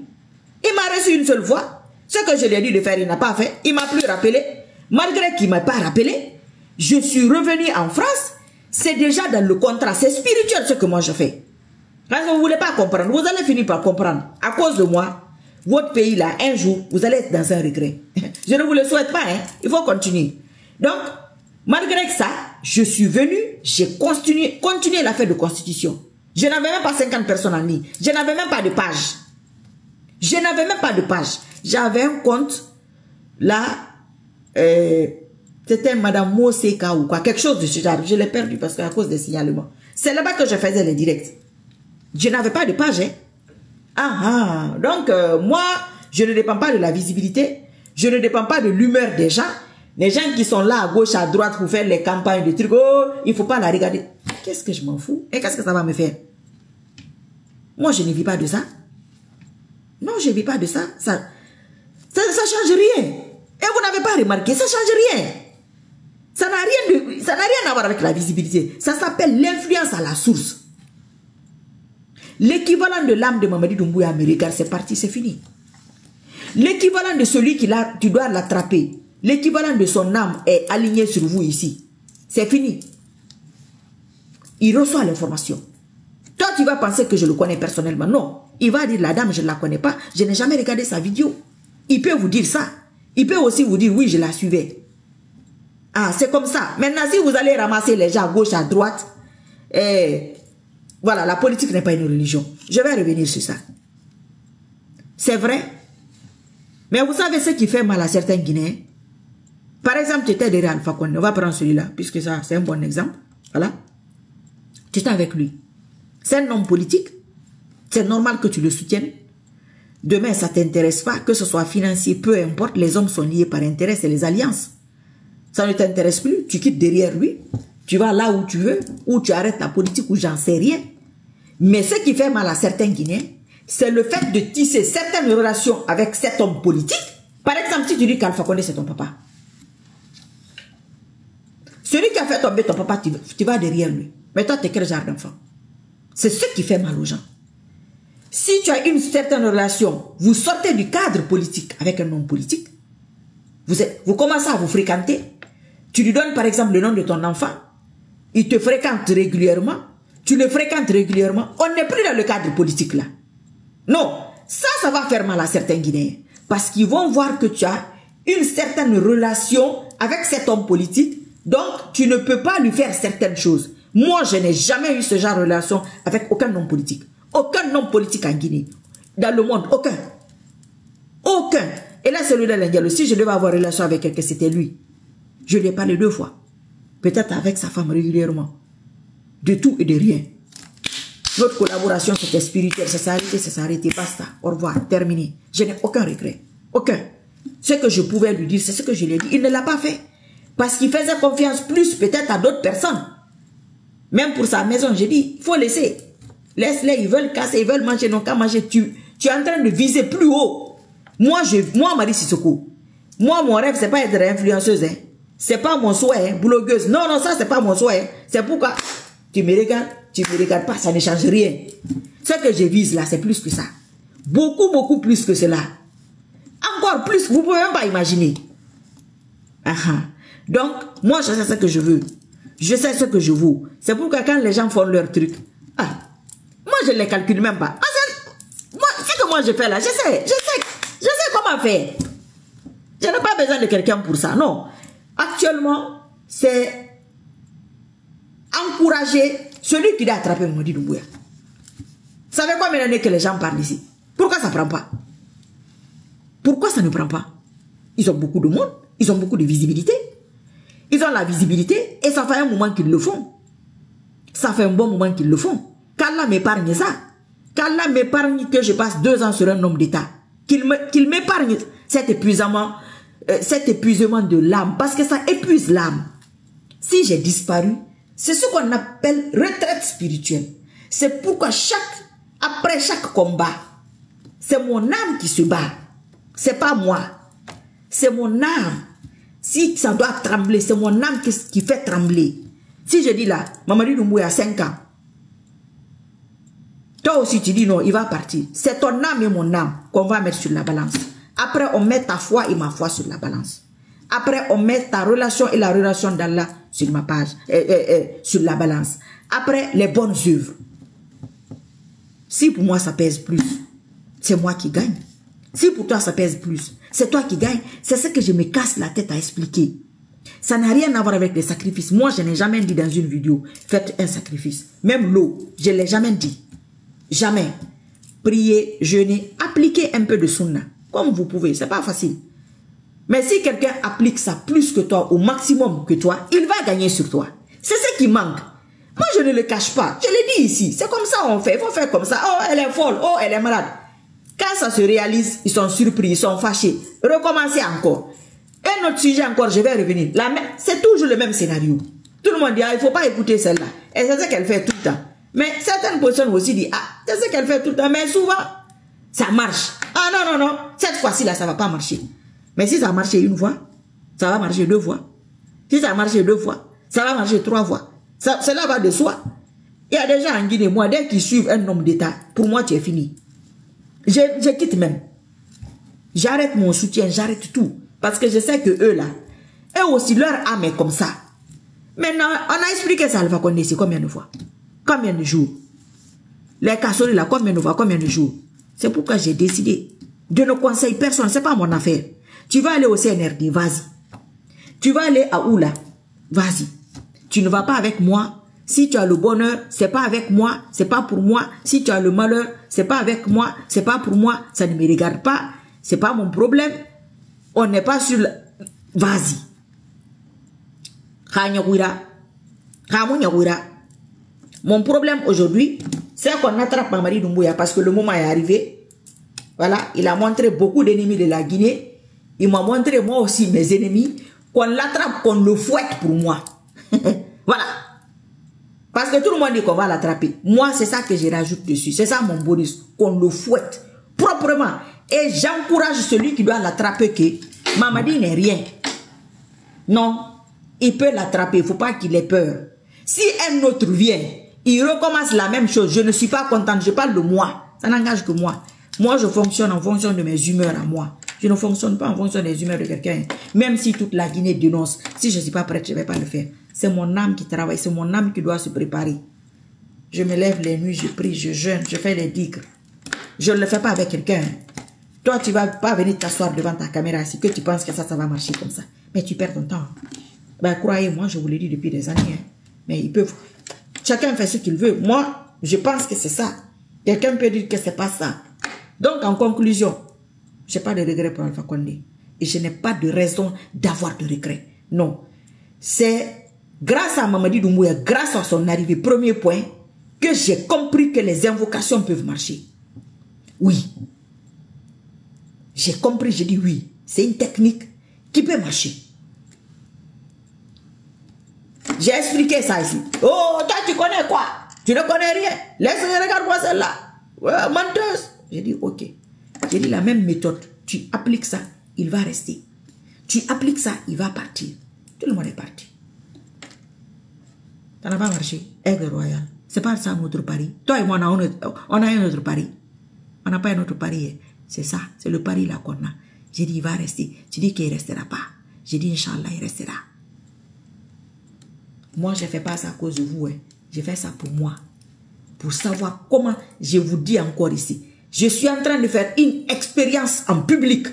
Il m'a reçu une seule fois. Ce que je lui ai dit de faire, il n'a pas fait. Il m'a plus rappelé. Malgré qu'il ne m'a pas rappelé, je suis revenu en France. C'est déjà dans le contrat. C'est spirituel ce que moi je fais. Quand vous ne voulez pas comprendre, vous allez finir par comprendre. À cause de moi, votre pays là, un jour, vous allez être dans un regret. Je ne vous le souhaite pas, hein. Il faut continuer. Donc, malgré ça, je suis venu, j'ai continué l'affaire de constitution. Je n'avais même pas 50 personnes en ligne. Je n'avais même pas de page. Je n'avais même pas de page. J'avais un compte, là, c'était Madame Moseka ou quoi, quelque chose de ce genre. Je l'ai perdu parce qu'à cause des signalements. C'est là-bas que je faisais les directs. Je n'avais pas de page, hein. Donc, moi, je ne dépends pas de la visibilité. Je ne dépends pas de l'humeur des gens. Les gens qui sont là à gauche, à droite pour faire les campagnes de trucs. Oh, il ne faut pas la regarder. Qu'est-ce que je m'en fous? Et qu'est-ce que ça va me faire? Moi, je ne vis pas de ça. Non, je ne vis pas de ça. Ça change rien. Et vous n'avez pas remarqué, ça change rien. Ça n'a rien à voir avec la visibilité. Ça s'appelle l'influence à la source. L'équivalent de l'âme de Mamadi Doumbouya me regarde, c'est parti, c'est fini. L'équivalent de celui qui tu dois l'attraper, l'équivalent de son âme est aligné sur vous ici. C'est fini. Il reçoit l'information. Toi, tu vas penser que je le connais personnellement. Non. Il va dire, la dame, je ne la connais pas. Je n'ai jamais regardé sa vidéo. Il peut vous dire ça. Il peut aussi vous dire, oui, je la suivais. Ah, c'est comme ça. Maintenant, si vous allez ramasser les gens à gauche, à droite, voilà, la politique n'est pas une religion. Je vais revenir sur ça. C'est vrai. Mais vous savez ce qui fait mal à certains Guinéens? Par exemple, tu étais derrière Alpha Condé. On va prendre celui-là, puisque ça, c'est un bon exemple. Voilà. Tu étais avec lui. C'est un homme politique. C'est normal que tu le soutiennes. Demain, ça ne t'intéresse pas, que ce soit financier, peu importe. Les hommes sont liés par intérêt, c'est les alliances. Ça ne t'intéresse plus. Tu quittes derrière lui. Tu vas là où tu veux, ou tu arrêtes ta politique, ou j'en sais rien. Mais ce qui fait mal à certains Guinéens, c'est le fait de tisser certaines relations avec cet homme politique. Par exemple, si tu dis qu'Alpha Condé, c'est ton papa. Celui qui a fait tomber ton papa, tu vas derrière lui. Mais toi, tu es quel genre d'enfant? C'est ce qui fait mal aux gens. Si tu as une certaine relation, vous sortez du cadre politique avec un homme politique, vous commencez à vous fréquenter, tu lui donnes par exemple le nom de ton enfant, il te fréquente régulièrement, tu le fréquentes régulièrement, on n'est plus dans le cadre politique là. Non, ça va faire mal à certains Guinéens. Parce qu'ils vont voir que tu as une certaine relation avec cet homme politique, donc tu ne peux pas lui faire certaines choses. Moi, je n'ai jamais eu ce genre de relation avec aucun homme politique. Aucun homme politique en Guinée. Dans le monde, aucun. Aucun. Et là, celui de l'Indien aussi, je devais avoir relation avec quelqu'un, c'était lui. Je lui ai parlé 2 fois. Peut-être avec sa femme régulièrement. De tout et de rien. Notre collaboration, c'était spirituel. Ça s'est arrêté, basta. Au revoir, terminé. Je n'ai aucun regret. Aucun. Ce que je pouvais lui dire, c'est ce que je lui ai dit. Il ne l'a pas fait. Parce qu'il faisait confiance plus peut-être à d'autres personnes. Même pour sa maison, j'ai dit, il faut laisser. Laisse-les, ils veulent casser, ils veulent manger, non qu'à manger. Tu es en train de viser plus haut. Moi, Marie Sissoko, moi, mon rêve, c'est pas être influenceuse. Hein. C'est pas mon souhait, hein, blogueuse. Non, ça, c'est pas mon souhait. Hein. C'est pourquoi tu me regardes pas, ça ne change rien. Ce que je vise là, c'est plus que ça. Beaucoup, beaucoup plus que cela. Encore plus, vous pouvez même pas imaginer. Donc, moi, je sais ce que je veux. Je sais ce que je vaux. C'est pourquoi quand les gens font leur truc, moi, je ne les calcule même pas. Ce que moi, je fais là, je sais comment faire. Je n'ai pas besoin de quelqu'un pour ça, non. Actuellement, c'est encourager celui qui doit attraper Mamadi Doumbouya. Vous savez combien d'années que les gens parlent ici? Pourquoi ça ne prend pas? Pourquoi ça ne prend pas? Ils ont beaucoup de monde, ils ont beaucoup de visibilité. Ils ont la visibilité et ça fait un moment qu'ils le font. Ça fait un bon moment qu'ils le font. Qu'Allah m'épargne ça. Qu'Allah m'épargne que je passe 2 ans sur un homme d'État. Qu'il m'épargne cet épuisement de l'âme. Parce que ça épuise l'âme. Si j'ai disparu, c'est ce qu'on appelle retraite spirituelle. C'est pourquoi après chaque combat, c'est mon âme qui se bat. C'est pas moi. C'est mon âme. Si ça doit trembler, c'est mon âme qui fait trembler. Si je dis là, Mamadi Doumbouya a 5 ans. Toi aussi tu dis non, il va partir. C'est ton âme et mon âme qu'on va mettre sur la balance. Après, on met ta foi et ma foi sur la balance. Après, on met ta relation et la relation d'Allah sur ma page, sur la balance. Après, les bonnes œuvres. Si pour moi ça pèse plus, c'est moi qui gagne. Si pour toi ça pèse plus, c'est toi qui gagne. C'est ce que je me casse la tête à expliquer. Ça n'a rien à voir avec les sacrifices. Moi, je n'ai jamais dit dans une vidéo, faites un sacrifice. Même l'eau, je ne l'ai jamais dit. Jamais. Priez, jeûnez, appliquez un peu de sunna. Comme vous pouvez, c'est pas facile. Mais si quelqu'un applique ça plus que toi, au maximum que toi, il va gagner sur toi. C'est ce qui manque. Moi, je ne le cache pas. Je l'ai dit ici. C'est comme ça on fait. Il faut faire comme ça. Oh, elle est folle. Oh, elle est malade. Quand ça se réalise, ils sont surpris, ils sont fâchés. Recommencez encore. Un autre sujet encore, je vais revenir. C'est toujours le même scénario. Tout le monde dit, il ne faut pas écouter celle-là. Et c'est ce qu'elle fait tout le temps. Mais certaines personnes aussi disent, c'est ce qu'elle fait tout le temps. Mais souvent, ça marche. Ah non, non, non. Cette fois-ci, là, ça ne va pas marcher. Mais si ça a marché une fois, ça va marcher 2 fois. Si ça a marché 2 fois, ça va marcher 3 fois. Cela va de soi. Il y a des gens en Guinée, moi, dès qu'ils suivent un homme d'État, pour moi, tu es fini. Je quitte même. J'arrête mon soutien, j'arrête tout. Parce que je sais que eux, là, eux aussi, leur âme est comme ça. Maintenant, on a expliqué ça à Alpha Condé, c'est combien de fois? Combien de jours? Les casseroles, là, combien de fois? Combien de jours? C'est pourquoi j'ai décidé de ne conseiller personne. Ce n'est pas mon affaire. Tu vas aller au CNRD, vas-y. Tu vas aller à Oula, vas-y. Tu ne vas pas avec moi. Si tu as le bonheur, c'est pas avec moi, c'est pas pour moi. Si tu as le malheur, c'est pas avec moi, c'est pas pour moi. Ça ne me regarde pas, c'est pas mon problème. On n'est pas sur le... Vas-y. Mon problème aujourd'hui, c'est qu'on attrape Mamadi Doumbouya parce que le moment est arrivé. Voilà, il a montré beaucoup d'ennemis de la Guinée. Il m'a montré moi aussi mes ennemis. Qu'on l'attrape, qu'on le fouette pour moi. Voilà. Parce que tout le monde dit qu'on va l'attraper. Moi, c'est ça que je rajoute dessus. C'est ça mon bonus. Qu'on le fouette proprement. Et j'encourage celui qui doit l'attraper que Mamadi n'est rien. Non. Il peut l'attraper. Il ne faut pas qu'il ait peur. Si un autre vient, il recommence la même chose. Je ne suis pas contente. Je parle de moi. Ça n'engage que moi. Moi, je fonctionne en fonction de mes humeurs à moi. Je ne fonctionne pas en fonction des humeurs de quelqu'un. Même si toute la Guinée dénonce. Si je ne suis pas prête, je ne vais pas le faire. C'est mon âme qui travaille. C'est mon âme qui doit se préparer. Je me lève les nuits, je prie, je jeûne, je fais les digues. Je ne le fais pas avec quelqu'un. Toi, tu ne vas pas venir t'asseoir devant ta caméra si que tu penses que ça va marcher comme ça. Mais tu perds ton temps. Ben, croyez-moi, je vous l'ai dit depuis des années. Hein. Mais ils peuvent... Chacun fait ce qu'il veut. Moi, je pense que c'est ça. Quelqu'un peut dire que ce n'est pas ça. Donc, en conclusion, je n'ai pas de regret pour Alpha Condé. Et je n'ai pas de raison d'avoir de regret. Non. C'est grâce à Mamadi Doumbouya, grâce à son arrivée, premier point, que j'ai compris que les invocations peuvent marcher. Oui. J'ai compris, j'ai dit oui. C'est une technique qui peut marcher. J'ai expliqué ça ici. Oh, toi, tu connais quoi? Tu ne connais rien. Laisse-moi regarder celle-là. Ouais, menteuse. J'ai dit, ok. J'ai dit la même méthode. Tu appliques ça, il va rester. Tu appliques ça, il va partir. Tout le monde est parti. Ça n'a pas marché. Aigle royal. C'est pas ça notre pari. Toi et moi, on a un autre pari. On n'a pas un autre pari. C'est ça. C'est le pari là qu'on a. J'ai dit, il va rester. Tu dis qu'il ne restera pas. J'ai dit, Inch'Allah, il restera. Moi, je ne fais pas ça à cause de vous. Hein. Je fais ça pour moi. Pour savoir comment, je vous dis encore ici. Je suis en train de faire une expérience en public.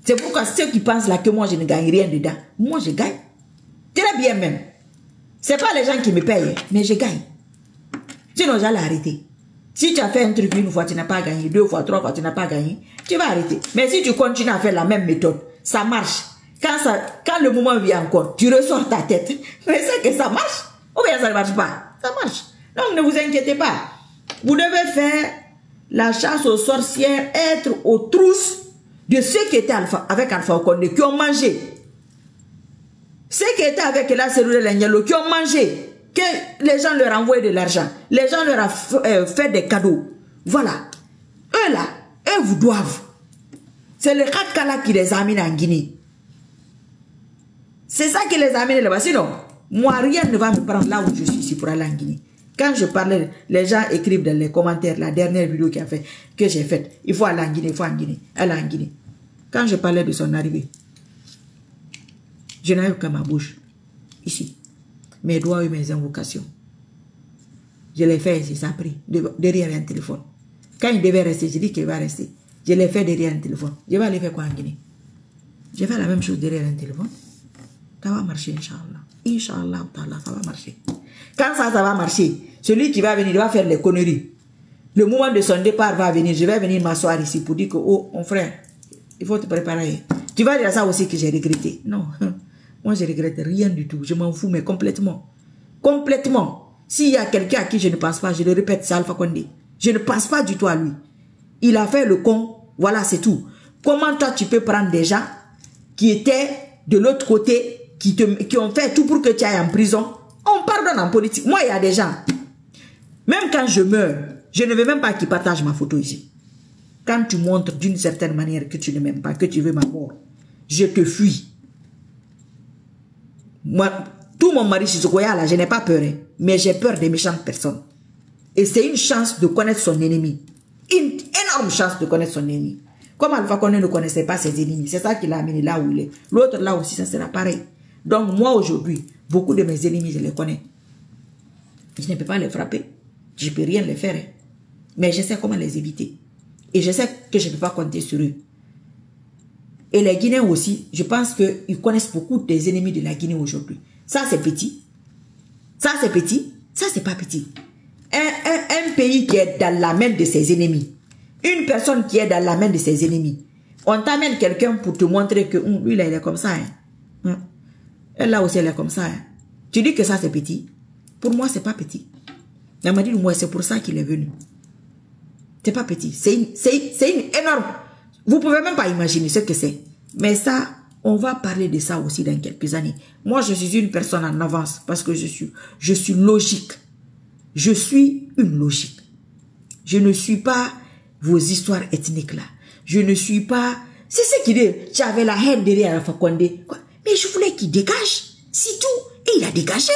C'est pourquoi ceux qui pensent là que moi, je ne gagne rien dedans. Moi, je gagne. Très bien même. Ce n'est pas les gens qui me payent, mais je gagne. Sinon, j'allais arrêter. Si tu as fait un truc une fois, tu n'as pas gagné. 2 fois, 3 fois, tu n'as pas gagné. Tu vas arrêter. Mais si tu continues à faire la même méthode, ça marche. Quand le moment vient encore, tu ressors ta tête. Mais c'est que ça marche. Ou bien ça ne marche pas. Ça marche. Donc ne vous inquiétez pas. Vous devez faire la chasse aux sorcières, être aux trousses de ceux qui étaient avec Alpha Condé, qui ont mangé. Ceux qui étaient avec la cellule Lengyelo, qui ont mangé. Que les gens leur envoient de l'argent. Les gens leur ont fait des cadeaux. Voilà. Eux là, eux vous doivent. C'est le Kala qui les amène en Guinée. C'est ça qui les amène là-bas. Sinon, moi, rien ne va me prendre là où je suis ici pour aller en Guinée. Quand je parlais, les gens écrivent dans les commentaires, la dernière vidéo que j'ai faite, il faut aller en Guinée, il faut en Guinée, aller en Guinée. Quand je parlais de son arrivée, je n'avais que ma bouche, ici. Mes doigts et mes invocations. Je l'ai fait ici, ça a pris, derrière un téléphone. Quand il devait rester, je dis qu'il va rester. Je l'ai fait derrière un téléphone. Je vais aller faire quoi en Guinée? Je fais la même chose derrière un téléphone. Ça va marcher, Inch'Allah. Inch'Allah, ça va marcher. Quand ça va marcher, celui qui va venir, il va faire les conneries. Le moment de son départ va venir. Je vais venir m'asseoir ici pour dire que, oh, mon frère, il faut te préparer. Tu vas dire ça aussi que j'ai regretté. Non. Moi, je ne regrette rien du tout. Je m'en fous, mais complètement. Complètement. S'il y a quelqu'un à qui je ne pense pas, je le répète, c'est Alpha Condé. Je ne pense pas du tout à lui. Il a fait le con. Voilà, c'est tout. Comment toi, tu peux prendre des gens qui étaient de l'autre côté, qui ont fait tout pour que tu ailles en prison? On pardonne en politique. Moi, il y a des gens. Même quand je meurs, je ne veux même pas qu'ils partagent ma photo ici. Quand tu montres d'une certaine manière que tu ne m'aimes pas, que tu veux ma mort, je te fuis. Moi, tout mon mari Sissoko-ya là, je n'ai pas peur, hein, mais j'ai peur des méchantes personnes. Et c'est une chance de connaître son ennemi. Une énorme chance de connaître son ennemi. Comme Alpha Condé ne connaissait pas ses ennemis, c'est ça qui l'a amené là où il est. L'autre là aussi, ça sera pareil. Donc moi aujourd'hui, beaucoup de mes ennemis, je les connais. Je ne peux pas les frapper. Je ne peux rien les faire. Hein. Mais je sais comment les éviter. Et je sais que je ne peux pas compter sur eux. Et les Guinéens aussi, je pense qu'ils connaissent beaucoup des ennemis de la Guinée aujourd'hui. Ça, c'est petit. Ça, c'est petit. Ça, c'est pas petit. Un pays qui est dans la main de ses ennemis. Une personne qui est dans la main de ses ennemis. On t'amène quelqu'un pour te montrer que lui, là, il est comme ça. Hein. Elle, là aussi, elle est comme ça. Hein. Tu dis que ça, c'est petit. Pour moi, c'est pas petit. Elle m'a dit, moi, c'est pour ça qu'il est venu. C'est pas petit. C'est une énorme... Vous pouvez même pas imaginer ce que c'est. Mais ça, on va parler de ça aussi dans quelques années. Moi, je suis une personne en avance parce que je suis logique. Je suis une logique. Je ne suis pas vos histoires ethniques là. Je ne suis pas... C'est ce qui dit, tu avais la haine derrière Alpha Condé. Mais je voulais qu'il dégage. C'est tout. Et il a dégagé.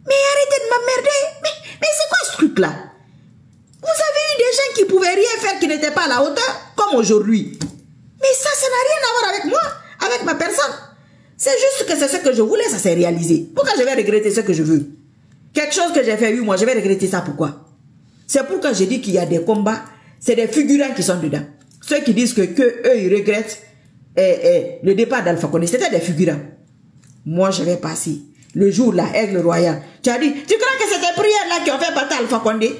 Mais arrêtez de m'emmerder. Mais c'est quoi ce truc-là? Vous avez eu des gens qui pouvaient rien faire, qui n'étaient pas à la hauteur, comme aujourd'hui. Mais ça n'a rien à voir avec moi, avec ma personne. C'est juste que c'est ce que je voulais, ça s'est réalisé. Pourquoi je vais regretter ce que je veux? Quelque chose que j'ai fait 8 mois, je vais regretter ça, pourquoi? C'est pourquoi je dis qu'il y a des combats, c'est des figurants qui sont dedans. Ceux qui disent que eux, ils regrettent le départ d'Alpha Condé, c'était des figurants. Moi, je vais passer. Le jour là, Aigle Royal, tu as dit, tu crois que c'est tes prières là qui ont fait partir Alpha Condé?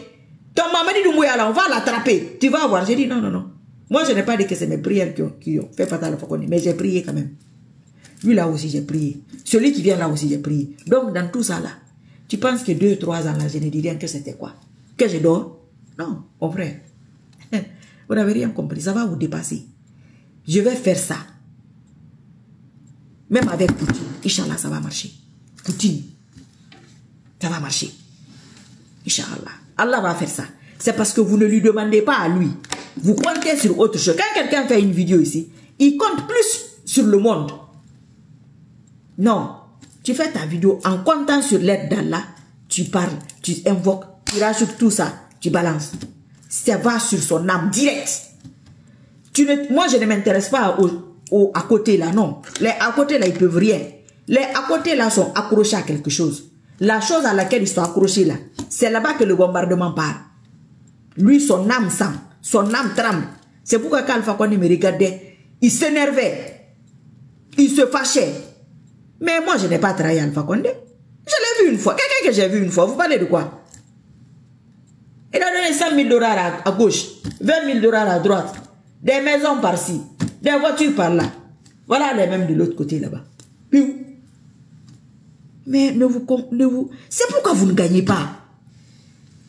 Ton maman dit Doumbouya là, on va l'attraper. Tu vas voir. J'ai dit non, non, non. Moi, je n'ai pas dit que c'est mes prières qui ont fait partir Alpha Condé, mais j'ai prié quand même. Lui là aussi, j'ai prié. Celui qui vient là aussi, j'ai prié. Donc, dans tout ça là, tu penses que 2, 3 ans là, je ne dis rien que c'était quoi? Que je dors? Non, mon frère. Vous n'avez rien compris. Ça va vous dépasser. Je vais faire ça. Même avec Poutine. Inch'Allah, ça va marcher. Poutine. Ça va marcher. Inch'Allah. Allah va faire ça. C'est parce que vous ne lui demandez pas à lui. Vous comptez sur autre chose. Quand quelqu'un fait une vidéo ici, il compte plus sur le monde. Non. Tu fais ta vidéo en comptant sur l'aide d'Allah. Tu parles, tu invoques, tu rajoutes tout ça, tu balances. Ça va sur son âme direct. Moi, je ne m'intéresse pas à côté là, non. Les à côté là, ils peuvent rien. Les à côté là sont accrochés à quelque chose. La chose à laquelle ils sont accrochés là, c'est là-bas que le bombardement part. Lui, son âme sent, son âme tremble. C'est pourquoi quand Alpha Condé me regardait, il s'énervait, il se fâchait. Mais moi, je n'ai pas trahi Alpha Condé. Je l'ai vu une fois. Quelqu'un que j'ai vu une fois, vous parlez de quoi? Il a donné 100 000 $ à gauche, 20 000 $ à droite, des maisons par-ci, des voitures par-là. Voilà les mêmes de l'autre côté là-bas. Puis, mais c'est pourquoi vous ne gagnez pas.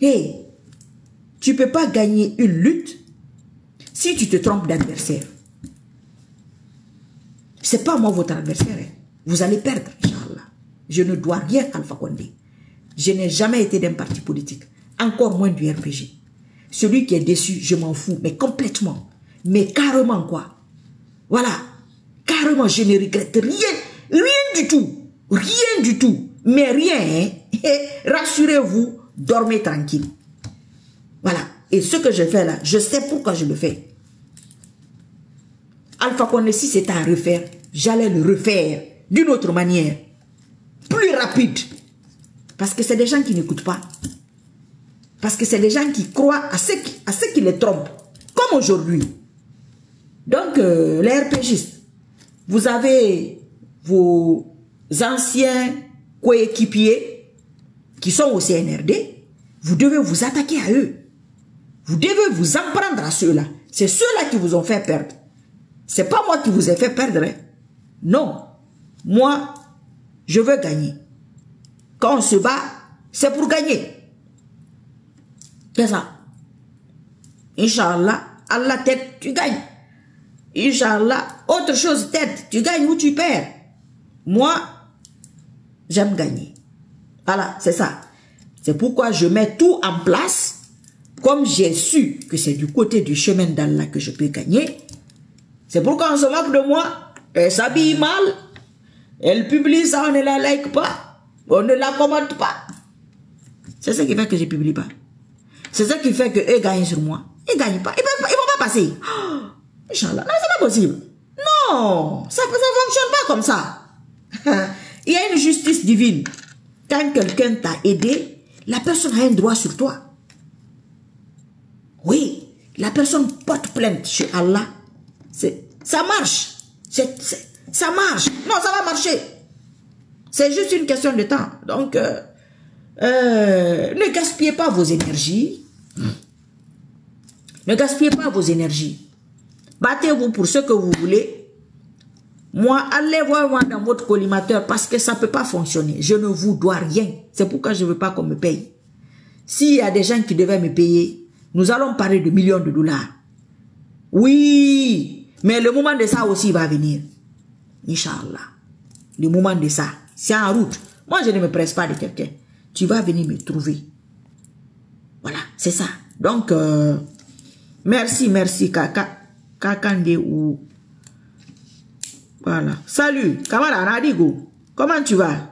Hey, tu ne peux pas gagner une lutte si tu te trompes d'adversaire. Ce n'est pas moi votre adversaire. Hein. Vous allez perdre, Inch'Allah. Je ne dois rien à Alpha Condé. Je n'ai jamais été d'un parti politique. Encore moins du RPG. Celui qui est déçu, je m'en fous, mais complètement. Mais carrément quoi. Voilà. Carrément, je ne regrette rien. Rien du tout. Rien du tout. Mais rien. Hein. Rassurez-vous, dormez tranquille. Voilà. Et ce que je fais là, je sais pourquoi je le fais. Alpha Condé, si c'était à refaire, j'allais le refaire d'une autre manière. Plus rapide. Parce que c'est des gens qui n'écoutent pas. Parce que c'est des gens qui croient à ceux qui les trompent. Comme aujourd'hui. Donc, les RPGistes, vous avez vos anciens coéquipiers qui sont au CNRD. Vous devez vous attaquer à eux. Vous devez vous en prendre à ceux-là. C'est ceux-là qui vous ont fait perdre. C'est pas moi qui vous ai fait perdre. Hein. Non. Moi, je veux gagner. Quand on se bat, c'est pour gagner. C'est ça. Inch'Allah, Allah tête, tu gagnes. Inch'Allah, autre chose tête, tu gagnes ou tu perds. Moi, j'aime gagner. Voilà, c'est ça. C'est pourquoi je mets tout en place. Comme j'ai su que c'est du côté du chemin d'Allah que je peux gagner. C'est pourquoi on se moque de moi. Elle s'habille mal. Elle publie ça, on ne la like pas. On ne la commente pas. C'est ça qui fait que je ne publie pas. C'est ça qui fait qu'eux gagnent sur moi. Ils ne gagnent pas. Ils ne vont pas passer. Oh, Inch'Allah, non, c'est pas possible. Non, ça ne fonctionne pas comme ça. Il y a une justice divine. Quand quelqu'un t'a aidé, la personne a un droit sur toi. Oui, la personne porte plainte chez Allah. Ça marche. Ça marche. Non, ça va marcher. C'est juste une question de temps. Donc, ne gaspillez pas vos énergies. Ne gaspillez pas vos énergies. Battez-vous pour ce que vous voulez. Moi, allez voir moi dans votre collimateur parce que ça ne peut pas fonctionner. Je ne vous dois rien. C'est pourquoi je ne veux pas qu'on me paye. S'il y a des gens qui devaient me payer, nous allons parler de millions de $. Oui, mais le moment de ça aussi va venir. Inch'Allah. Le moment de ça, c'est en route. Moi, je ne me presse pas de quelqu'un. Tu vas venir me trouver. Voilà, c'est ça. Donc, merci, Kakande ou... Voilà. Salut, camarade Radigo. Comment tu vas?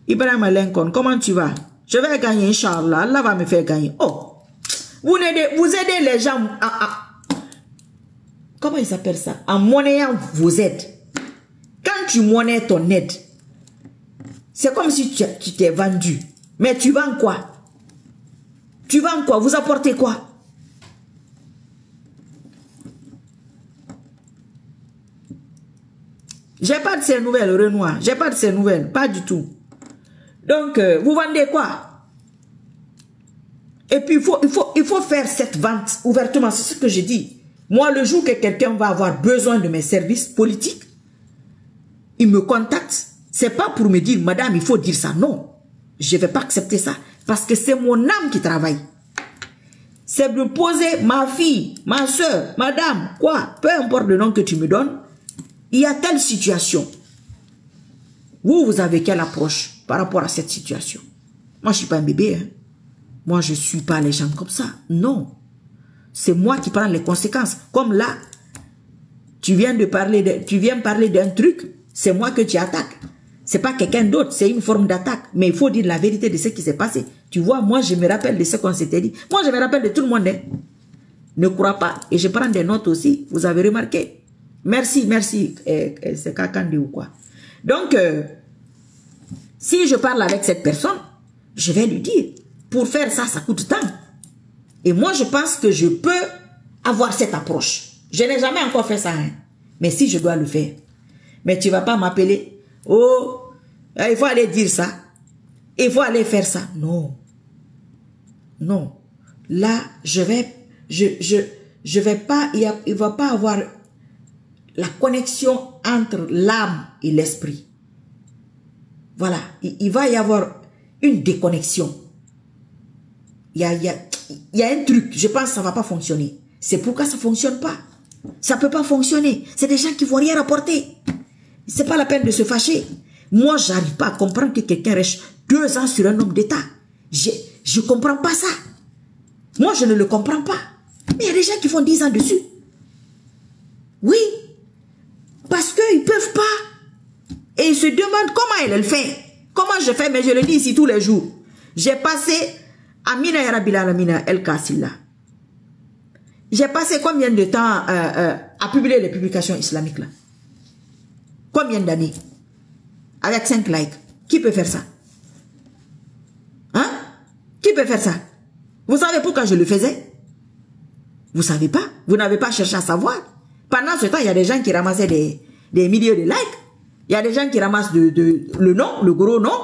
Ibrahim Lincoln, comment tu vas? Je vais gagner, Inch'Allah. Allah va me faire gagner. Oh! Vous aidez les gens comment ils s'appellent ça? En monnayant vos aides. Quand tu monnaies ton aide, c'est comme si tu t'es vendu. Mais tu vends quoi? Tu vends quoi? Vous apportez quoi? J'ai pas de ces nouvelles, Renoir. J'ai pas de ces nouvelles. Pas du tout. Donc, vous vendez quoi? Et puis, il faut faire cette vente ouvertement. C'est ce que je dis. Moi, le jour que quelqu'un va avoir besoin de mes services politiques, il me contacte. C'est pas pour me dire, madame, il faut dire ça. Non. Je ne vais pas accepter ça. Parce que c'est mon âme qui travaille. C'est de poser ma fille, ma soeur, madame, quoi, peu importe le nom que tu me donnes, il y a telle situation. Vous avez quelle approche par rapport à cette situation? Moi, je ne suis pas un bébé, hein. Moi, je ne suis pas les gens comme ça. Non. C'est moi qui prends les conséquences. Comme là, tu viens parler d'un truc, c'est moi que tu attaques. Ce n'est pas quelqu'un d'autre, c'est une forme d'attaque. Mais il faut dire la vérité de ce qui s'est passé. Tu vois, moi, je me rappelle de ce qu'on s'était dit. Moi, je me rappelle de tout le monde. Hein. Ne crois pas. Et je prends des notes aussi. Vous avez remarqué. Merci. C'est Kakandi ou quoi. Donc, Si je parle avec cette personne, je vais lui dire, pour faire ça, ça coûte tant. Et moi, je pense que je peux avoir cette approche. Je n'ai jamais encore fait ça, hein. Mais si je dois le faire. Mais tu ne vas pas m'appeler, oh, il faut aller dire ça. Il faut aller faire ça. Non. Non. Là, je vais pas, il va pas avoir la connexion entre l'âme et l'esprit. Voilà. Il va y avoir une déconnexion. Il y a un truc. Je pense que ça va pas fonctionner. C'est pourquoi ça fonctionne pas. Ça peut pas fonctionner. C'est des gens qui vont rien rapporter. C'est pas la peine de se fâcher. Moi, j'arrive pas à comprendre que quelqu'un reste 2 ans sur un homme d'État. Je comprends pas ça. Moi, je ne le comprends pas. Mais il y a des gens qui font 10 ans dessus. Oui. Parce qu'ils peuvent pas. Et ils se demandent comment elle le fait. Comment je fais, mais je le dis ici tous les jours. J'ai passé, Amina Yarabila Lamina El Kassila. J'ai passé combien de temps à publier les publications islamiques là? Combien d'années? Avec 5 likes. Qui peut faire ça? Hein? Qui peut faire ça? Vous savez pourquoi je le faisais? Vous savez pas? Vous n'avez pas cherché à savoir? Pendant ce temps, il y a des gens qui ramassaient des milliers de likes. Il y a des gens qui ramassent le nom, le gros nom.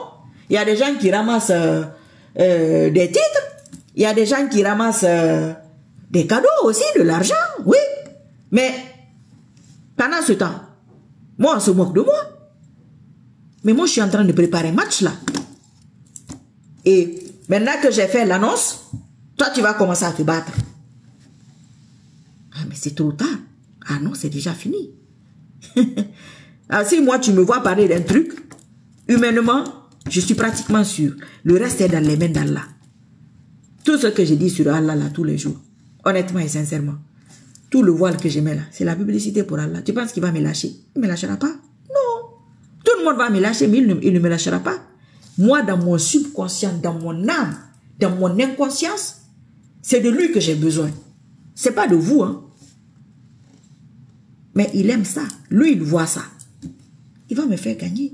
Il y a des gens qui ramassent des titres. Il y a des gens qui ramassent des cadeaux aussi, de l'argent. Oui. Mais pendant ce temps, moi, on se moque de moi. Mais moi, je suis en train de préparer un match là. Et maintenant que j'ai fait l'annonce, toi, tu vas commencer à te battre. Ah, mais c'est trop tard. Ah non, c'est déjà fini. Ah, si moi, tu me vois parler d'un truc, humainement, je suis pratiquement sûr. Le reste est dans les mains d'Allah. Tout ce que je dis sur Allah là, tous les jours, honnêtement et sincèrement, tout le voile que je mets là, c'est la publicité pour Allah. Tu penses qu'il va me lâcher? Il ne me lâchera pas. Non. Tout le monde va me lâcher, mais il ne me lâchera pas. Moi, dans mon subconscient, dans mon âme, dans mon inconscience, c'est de lui que j'ai besoin. C'est pas de vous, hein. Mais il aime ça. Lui, il voit ça. Il va me faire gagner.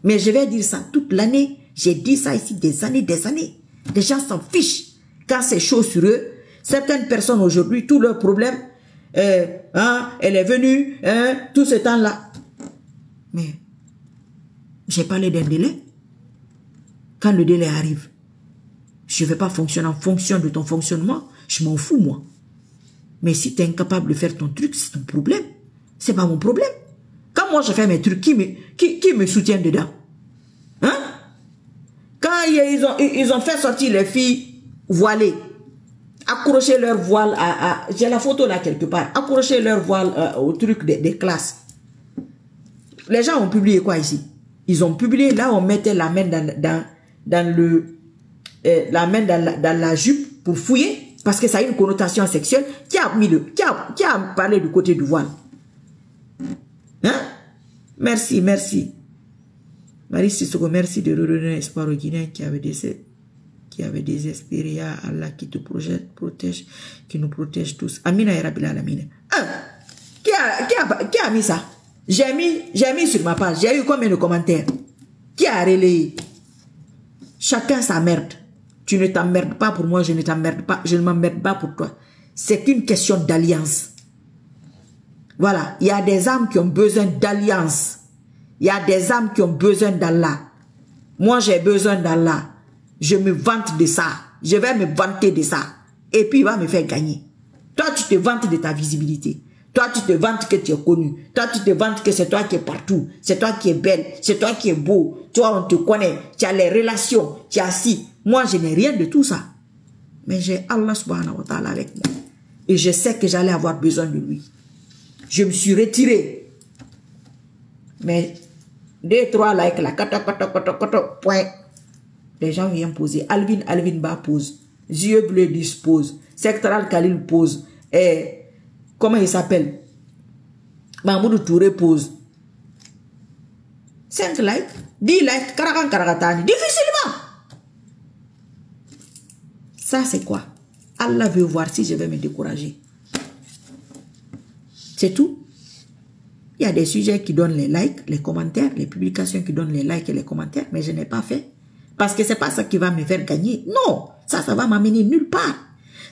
Mais je vais dire ça toute l'année. J'ai dit ça ici des années, des années. Les gens s'en fichent. Quand c'est chaud sur eux, certaines personnes aujourd'hui, tous leurs problèmes, elle est venue, tout ce temps-là. Mais j'ai parlé d'un délai. Quand le délai arrive, je ne vais pas fonctionner en fonction de ton fonctionnement. Je m'en fous, moi. Mais si tu es incapable de faire ton truc, c'est ton problème. C'est pas mon problème. Quand moi je fais mes trucs, qui me soutient dedans? Hein? Quand ils ont fait sortir les filles voilées, accrocher leur voile j'ai la photo là quelque part, accrocher leur voile au truc des classes. Les gens ont publié quoi ici? Ils ont publié, là on mettait la main dans la jupe pour fouiller, parce que ça a une connotation sexuelle. Qui a parlé du côté du voile? Hein? Merci, merci. Marie Sissoko, merci de redonner espoir aux Guinéens qui avaient désespéré. Allah qui te protège, qui nous protège tous. Amina ya Rabbil Alamin. Qui a mis ça? J'ai mis sur ma page. J'ai eu combien de commentaires? Qui a relayé? Chacun sa merde. Tu ne t'emmerdes pas pour moi, je ne t'emmerde pas, je ne m'emmerde pas pour toi. C'est une question d'alliance. Voilà, il y a des âmes qui ont besoin d'alliance. Il y a des âmes qui ont besoin d'Allah. Moi, j'ai besoin d'Allah. Je me vante de ça. Je vais me vanter de ça. Et puis, il va me faire gagner. Toi, tu te vantes de ta visibilité. Toi, tu te vantes que tu es connu. Toi, tu te vantes que c'est toi qui es partout. C'est toi qui es belle. C'est toi qui es beau. Toi, on te connaît. Tu as les relations. Tu as si. Moi, je n'ai rien de tout ça. Mais j'ai Allah subhanahu wa ta'ala avec moi. Et je sais que j'allais avoir besoin de lui. Je me suis retiré. Mais 2, 3 likes là, point. Les gens viennent poser. Alvin Ba pose. Yeux bleus dispose. Sectoral Khalil pose. Et comment il s'appelle? Mahmoud Touré pose. 5 likes, 10 likes, karagatani. Difficilement. Ça c'est quoi? Allah veut voir si je vais me décourager. C'est tout. Il y a des sujets qui donnent les likes, les commentaires, les publications qui donnent les likes et les commentaires, mais je n'ai pas fait. Parce que c'est pas ça qui va me faire gagner. Non, ça va m'amener nulle part.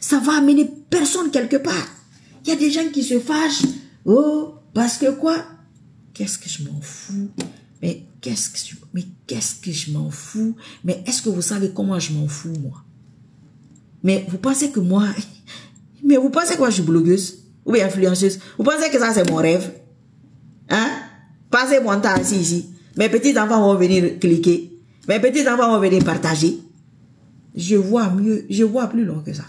Ça va amener personne quelque part. Il y a des gens qui se fâchent. Oh, parce que quoi? Qu'est-ce que je m'en fous? Mais qu'est-ce que je m'en fous? Mais est-ce que vous savez comment je m'en fous, moi? Mais vous pensez que moi... Mais vous pensez que moi je suis blogueuse? Ou bien influenceuse? Vous pensez que ça c'est mon rêve? Hein? Passez mon temps ici. Mes petits enfants vont venir cliquer. Mes petits enfants vont venir partager. Je vois mieux, je vois plus loin que ça.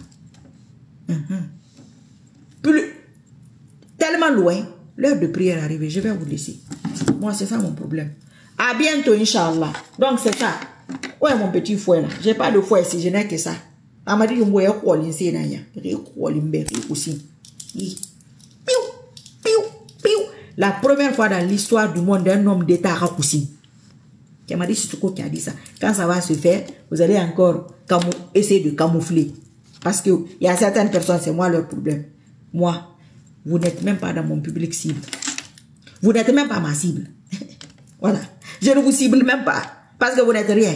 Tellement loin, l'heure de prière est arrivée, je vais vous laisser. Moi, c'est ça mon problème. À bientôt, Inch'Allah. Donc, c'est ça. Ouais, mon petit fouet là. J'ai pas de fouet si je n'ai que ça. Amadi, je vais la première fois dans l'histoire du monde, un homme d'État a racoussi. Qui m'a dit, c'est tout qui a dit ça. Quand ça va se faire, vous allez encore essayer de camoufler. Parce qu'il y a certaines personnes, c'est moi leur problème. Moi, vous n'êtes même pas dans mon public cible. Vous n'êtes même pas ma cible. Voilà. Je ne vous cible même pas. Parce que vous n'êtes rien.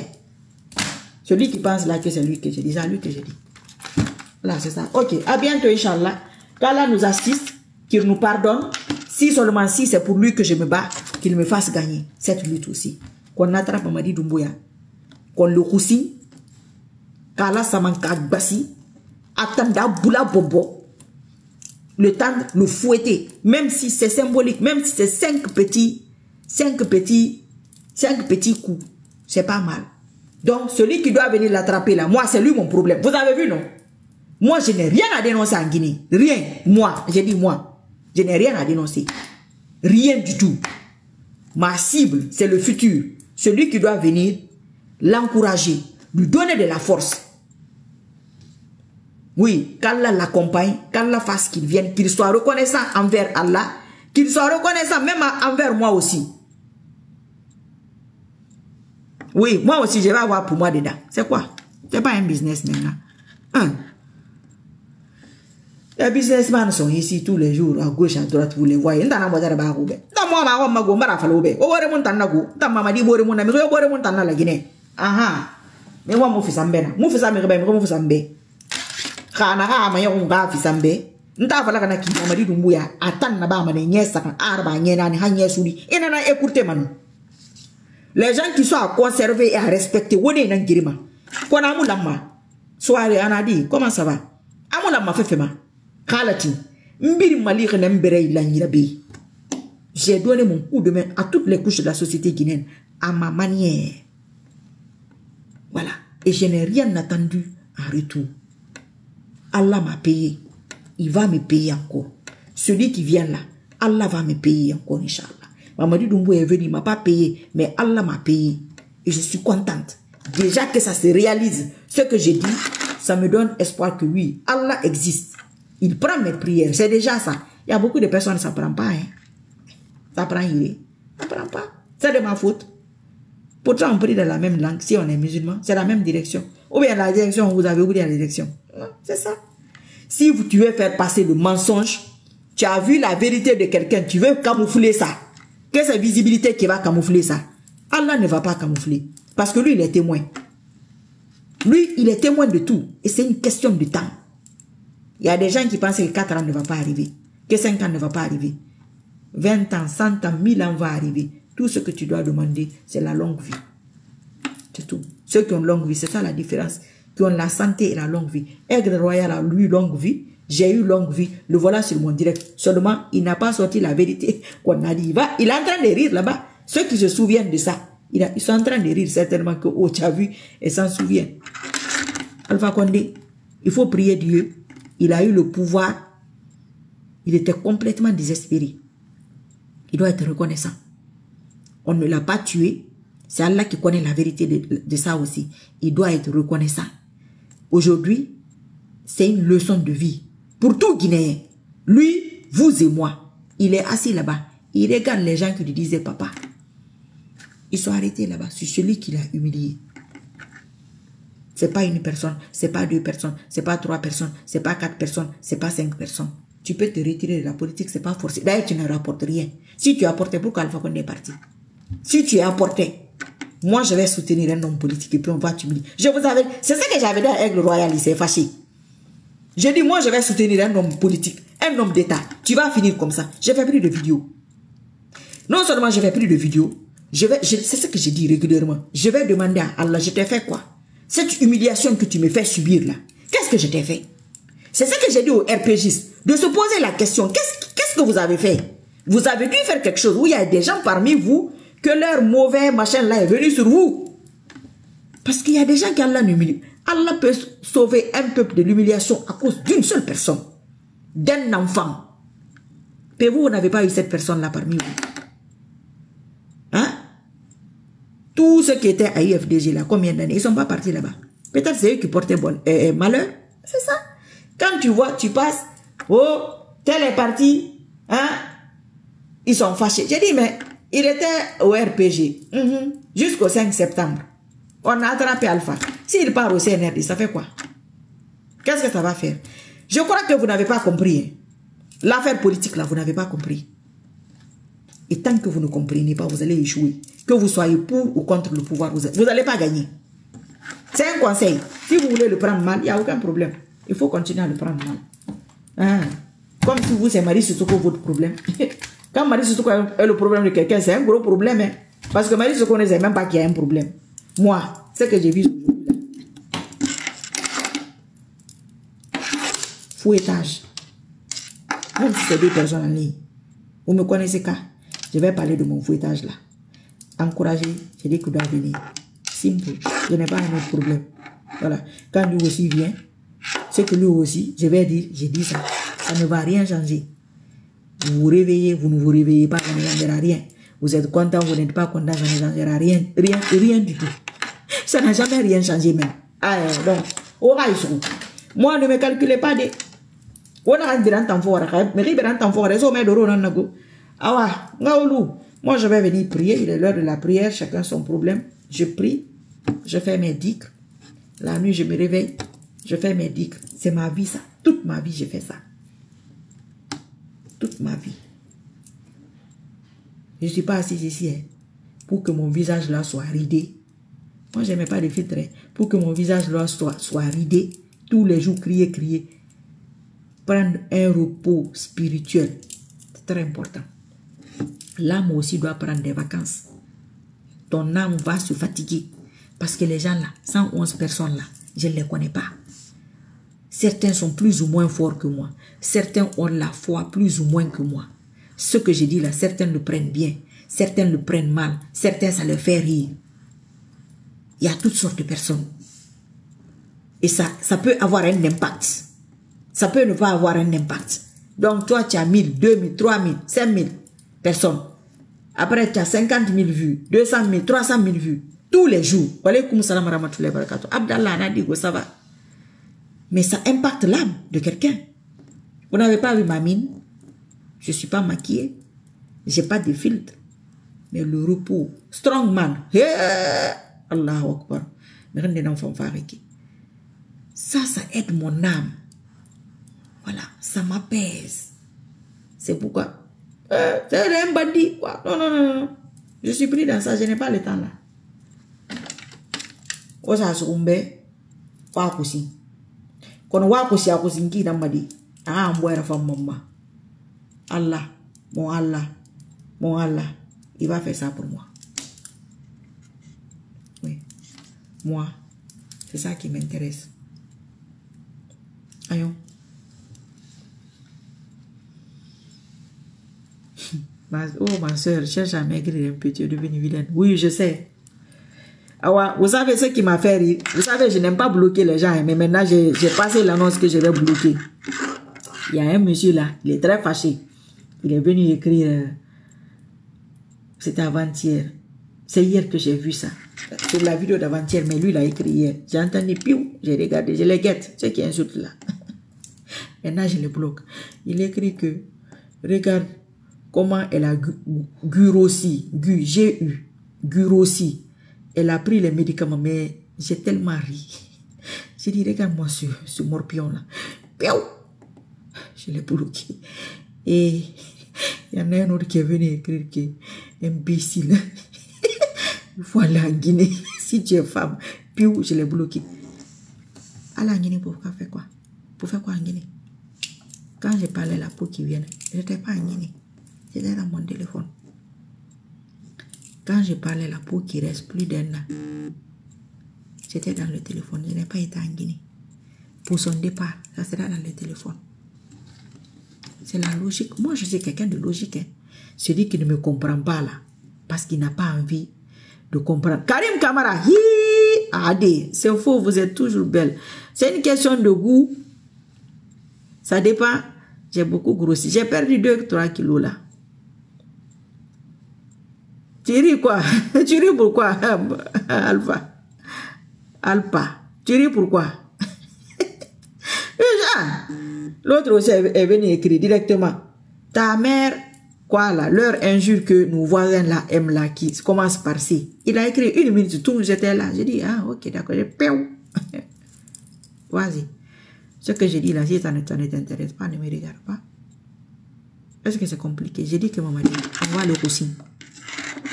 Celui qui pense là que c'est lui que je dis, c'est lui que je dis. Là, c'est ça. Ok. À bientôt, Inch'Allah. Qu'Allah nous assiste, qu'il nous pardonne. Si seulement si c'est pour lui que je me bats, qu'il me fasse gagner cette lutte aussi. Qu'on attrape Mamadi Doumbouya. Qu'on le roussi. Qu'Allah Samanka Bassi. Attenda Boula Bobo. Le temps de le fouetter. Même si c'est symbolique. Même si c'est 5 petits coups. C'est pas mal. Donc, celui qui doit venir l'attraper là, moi, c'est lui mon problème. Vous avez vu, non? Moi, je n'ai rien à dénoncer en Guinée. Rien. Moi, j'ai dit moi. Je n'ai rien à dénoncer. Rien du tout. Ma cible, c'est le futur. Celui qui doit venir l'encourager, lui donner de la force. Oui, qu'Allah l'accompagne, qu'Allah fasse qu'il vienne, qu'il soit reconnaissant envers Allah, qu'il soit reconnaissant même envers moi aussi. Oui, moi aussi, je vais avoir pour moi dedans. C'est quoi? C'est pas un business maintenant. Les businessmen sont ici tous les jours, à gauche, à droite, vous les voyez. Vous les gens qui sont à conserver et à respecter, comment ça va? J'ai donné mon coup de main à toutes les couches de la société guinéenne, à ma manière. Voilà. Et je n'ai rien attendu en retour. Allah m'a payé. Il va me payer encore. Celui qui vient là, Allah va me payer encore, Inch'Allah. Mamadi Doumbouya est venu, il ne m'a pas payé, mais Allah m'a payé. Et je suis contente. Déjà que ça se réalise, ce que j'ai dit, ça me donne espoir que oui, Allah existe. Il prend mes prières, c'est déjà ça. Il y a beaucoup de personnes, ça ne prend pas. Hein. Ça prend il ça prend pas. C'est de ma faute. Pourtant, on prie dans la même langue, si on est musulman, c'est la même direction. Ou bien la direction, vous avez oublié la direction. C'est ça. Si tu veux faire passer le mensonge, tu as vu la vérité de quelqu'un, tu veux camoufler ça. Que c'est visibilité qui va camoufler ça. Allah ne va pas camoufler. Parce que lui, il est témoin. Lui, il est témoin de tout. Et c'est une question de temps. Il y a des gens qui pensent que 4 ans ne va pas arriver. Que 5 ans ne va pas arriver. 20 ans, 100 ans, 1000 ans va arriver. Tout ce que tu dois demander, c'est la longue vie. C'est tout. Ceux qui ont longue vie, c'est ça la différence. Qui ont la santé et la longue vie. Aigle Royal a lui longue vie. J'ai eu longue vie. Le voilà sur mon direct. Seulement, il n'a pas sorti la vérité qu'on a dit. Il est en train de rire là-bas. Ceux qui se souviennent de ça, ils sont en train de rire certainement que, oh, tu as vu, et s'en souvient. Alpha Condé, il faut prier Dieu. Il a eu le pouvoir. Il était complètement désespéré. Il doit être reconnaissant. On ne l'a pas tué. C'est Allah qui connaît la vérité de ça aussi. Il doit être reconnaissant. Aujourd'hui, c'est une leçon de vie. Pour tout Guinéen. Lui, vous et moi. Il est assis là-bas. Il regarde les gens qui lui disaient papa. Ils sont arrêtés là-bas. C'est celui qui l'a humilié. C'est pas une personne. C'est pas 2 personnes. C'est pas 3 personnes. C'est pas 4 personnes. C'est pas 5 personnes. tu peux te retirer de la politique, c'est pas forcé. D'ailleurs, tu ne rapportes rien. Si tu apportais, pourquoi Alpha Condé est parti? Si tu apportais, moi je vais soutenir un homme politique et puis on va t'humilier. Je vous avais, c'est ce que j'avais dit à Aigle Royal, il s'est fâché. J'ai dit, moi je vais soutenir un homme politique, un homme d'État. Tu vas finir comme ça. Je fais plus de vidéos. Non seulement je fais plus de vidéos, c'est ce que je dis régulièrement. Je vais demander à Allah, je t'ai fait quoi? Cette humiliation que tu me fais subir là, qu'est-ce que je t'ai fait? C'est ce que j'ai dit aux RPGistes, de se poser la question, qu'est-ce que vous avez fait? Vous avez dû faire quelque chose où il y a des gens parmi vous que leur mauvais machin là est venu sur vous. Parce qu'il y a des gens qui Allah humilie. Allah peut sauver un peuple de l'humiliation à cause d'une seule personne, d'un enfant. Mais vous n'avez pas eu cette personne là parmi vous. Hein? Tous ceux qui étaient à IFDG là, combien d'années? Ils ne sont pas partis là-bas. Peut-être c'est eux qui portaient malheur. C'est ça. Quand tu vois, tu passes, oh, tel est parti, hein? Ils sont fâchés. J'ai dit, mais il était au RPG jusqu'au 5 septembre. On a attrapé Alpha. S'il part au CNRD, ça fait quoi? Qu'est-ce que ça va faire? Je crois que vous n'avez pas compris. L'affaire politique là, vous n'avez pas compris. Et tant que vous ne comprenez pas, vous allez échouer. Que vous soyez pour ou contre le pouvoir, vous n'allez pas gagner. C'est un conseil. Si vous voulez le prendre mal, il n'y a aucun problème. Il faut continuer à le prendre mal. Ah. Comme si vous, c'est Marie Sissoko votre problème. Quand Marie Sissoko est le problème de quelqu'un, c'est un gros problème. Hein? Parce que Marie Sissoko ne sait même pas qu'il y a un problème. Moi, c'est ce que j'ai vu aujourd'hui. Fouettage. Même si c'est deux personnes en ligne. Vous me connaissez qu'à. Je vais parler de mon fouettage là. Encourager, j'ai dit que doit venir. Simple. Je n'ai pas un autre problème. Voilà. Quand lui aussi vient, c'est que lui aussi, je vais dire, j'ai dit ça. Ça ne va rien changer. Vous vous réveillez, vous ne vous réveillez pas, ça ne changera rien. Vous êtes content, vous n'êtes pas content, ça ne changera rien. Rien du tout. Ça n'a jamais rien changé même. Ah, donc, moi, ne me calculez pas de. Moi, je vais venir prier. Il est l'heure de la prière. Chacun son problème. Je prie. Je fais mes dicks. La nuit, je me réveille. Je fais mes dicks. C'est ma vie, ça. Toute ma vie, j'ai fait ça. Toute ma vie. Je ne suis pas assise ici hein, pour que mon visage là soit ridé. Moi, je n'aimais pas les filtres. Hein, pour que mon visage là soit ridé. Tous les jours, crier. Prendre un repos spirituel. C'est très important. L'âme aussi doit prendre des vacances. Ton âme va se fatiguer. Parce que les gens là, 111 personnes là, je ne les connais pas. Certains sont plus ou moins forts que moi. Certains ont la foi plus ou moins que moi. Ce que je dis là, certains le prennent bien. Certains le prennent mal. Certains, ça leur fait rire. Il y a toutes sortes de personnes. Et ça peut avoir un impact. Ça peut ne pas avoir un impact. Donc toi, tu as 1000, 2000, 3000, 5000 personnes. Après, tu as 50 000 vues, 200 000, 300 000 vues. Tous les jours. Walaikum salam wa rahmatullahi wa barakatuh. Abdallah, Nadigo, ça va. Mais ça impacte l'âme de quelqu'un. Vous n'avez pas vu ma mine. Je ne suis pas maquillée. Je n'ai pas de filtre. Mais le repos. Strongman. Allahu Akbar. Ça aide mon âme. Voilà. Ça m'apaise. C'est pourquoi. C'est un bandit. Non. Je suis pris dans ça. Je n'ai pas le temps là. Osa sukumbe. Wakusi. Kono wakusi akusingi damadi. Ah, mbouera femme maman. Allah, mon Allah, il va faire ça pour moi. Oui. Moi, c'est ça qui m'intéresse. Ayon. Oh, ma soeur, cherche à maigrir un peu, tu es devenue vilaine. Oui, je sais. Ah, vous savez ce qui m'a fait rire? Vous savez, je n'aime pas bloquer les gens, mais maintenant, j'ai passé l'annonce que je vais bloquer. Il y a un monsieur là, il est très fâché. Il est venu écrire, c'était avant-hier. C'est hier que j'ai vu ça. Sur la vidéo d'avant-hier, mais lui, il a écrit hier. J'ai entendu, piou, j'ai regardé, je les guette, ceux qui insultent là. Maintenant, je les bloque. Il écrit que, regarde comment elle a grossi, grossi. Elle a pris les médicaments, mais j'ai tellement ri. J'ai dit, regarde-moi ce morpion là. Piou. Je l'ai bloqué. Et il y en a un autre qui est venu écrire que imbécile. Il faut aller en Guinée. Si tu es femme, puis je l'ai bloqué. Aller en Guinée pour faire quoi? Pour faire quoi en Guinée? Quand j'ai parlé à la peau qui vient, je n'étais pas en Guinée. J'étais dans mon téléphone. Quand j'ai parlé à la peau qui reste plus d'un an, j'étais dans le téléphone. Je n'ai pas été en Guinée. Pour son départ, ça sera dans le téléphone. C'est la logique. Moi, je suis quelqu'un de logique. Hein. Celui qui ne me comprend pas là, parce qu'il n'a pas envie de comprendre. Karim Kamara, Adé, c'est faux, vous êtes toujours belle. C'est une question de goût. Ça dépend. J'ai beaucoup grossi. J'ai perdu 2-3 kilos là. Tu ris quoi? Tu ris pourquoi, Alpha? Tu ris pourquoi? L'autre aussi est venu écrire directement. Ta mère, quoi là, leur injure que nos voisins là aiment là, qui commence par ci. Il a écrit 1 minute, tout, j'étais là. J'ai dit, ah ok, d'accord, j'ai péou. Vas-y. Ce que j'ai dit là, si ça ne t'intéresse pas, ne me regarde pas. Est-ce que c'est compliqué? J'ai dit que maman dit, on va le coussin.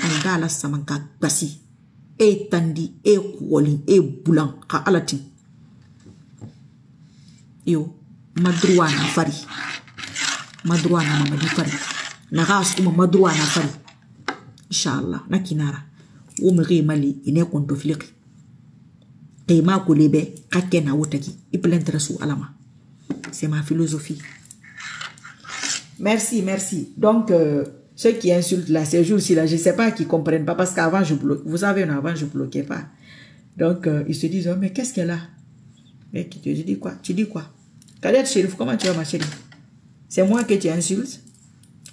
On va la samanka basi. Et tandi, et kwoli, et boulan, ka alati. Yo. Madrouana fari. Madrouana mamadi fari. Nagas kuma madrouana fari. Inshallah, nakinara. Ou me mali, ine konto fliki. Teima kolebe, kakena wotaki. Iplentre sou alama. C'est ma philosophie. Merci, merci. Donc, ceux qui insultent là, ces jours-ci là, je ne sais pas qui comprennent pas parce qu'avant je bloque. Vous savez, avant je bloquais pas. Donc, ils se disent, oh, mais qu'est-ce qu'elle a? Mais je dis quoi? Tu dis quoi? Kadet Chérif, comment tu vas ma chérie? C'est moi que tu insultes?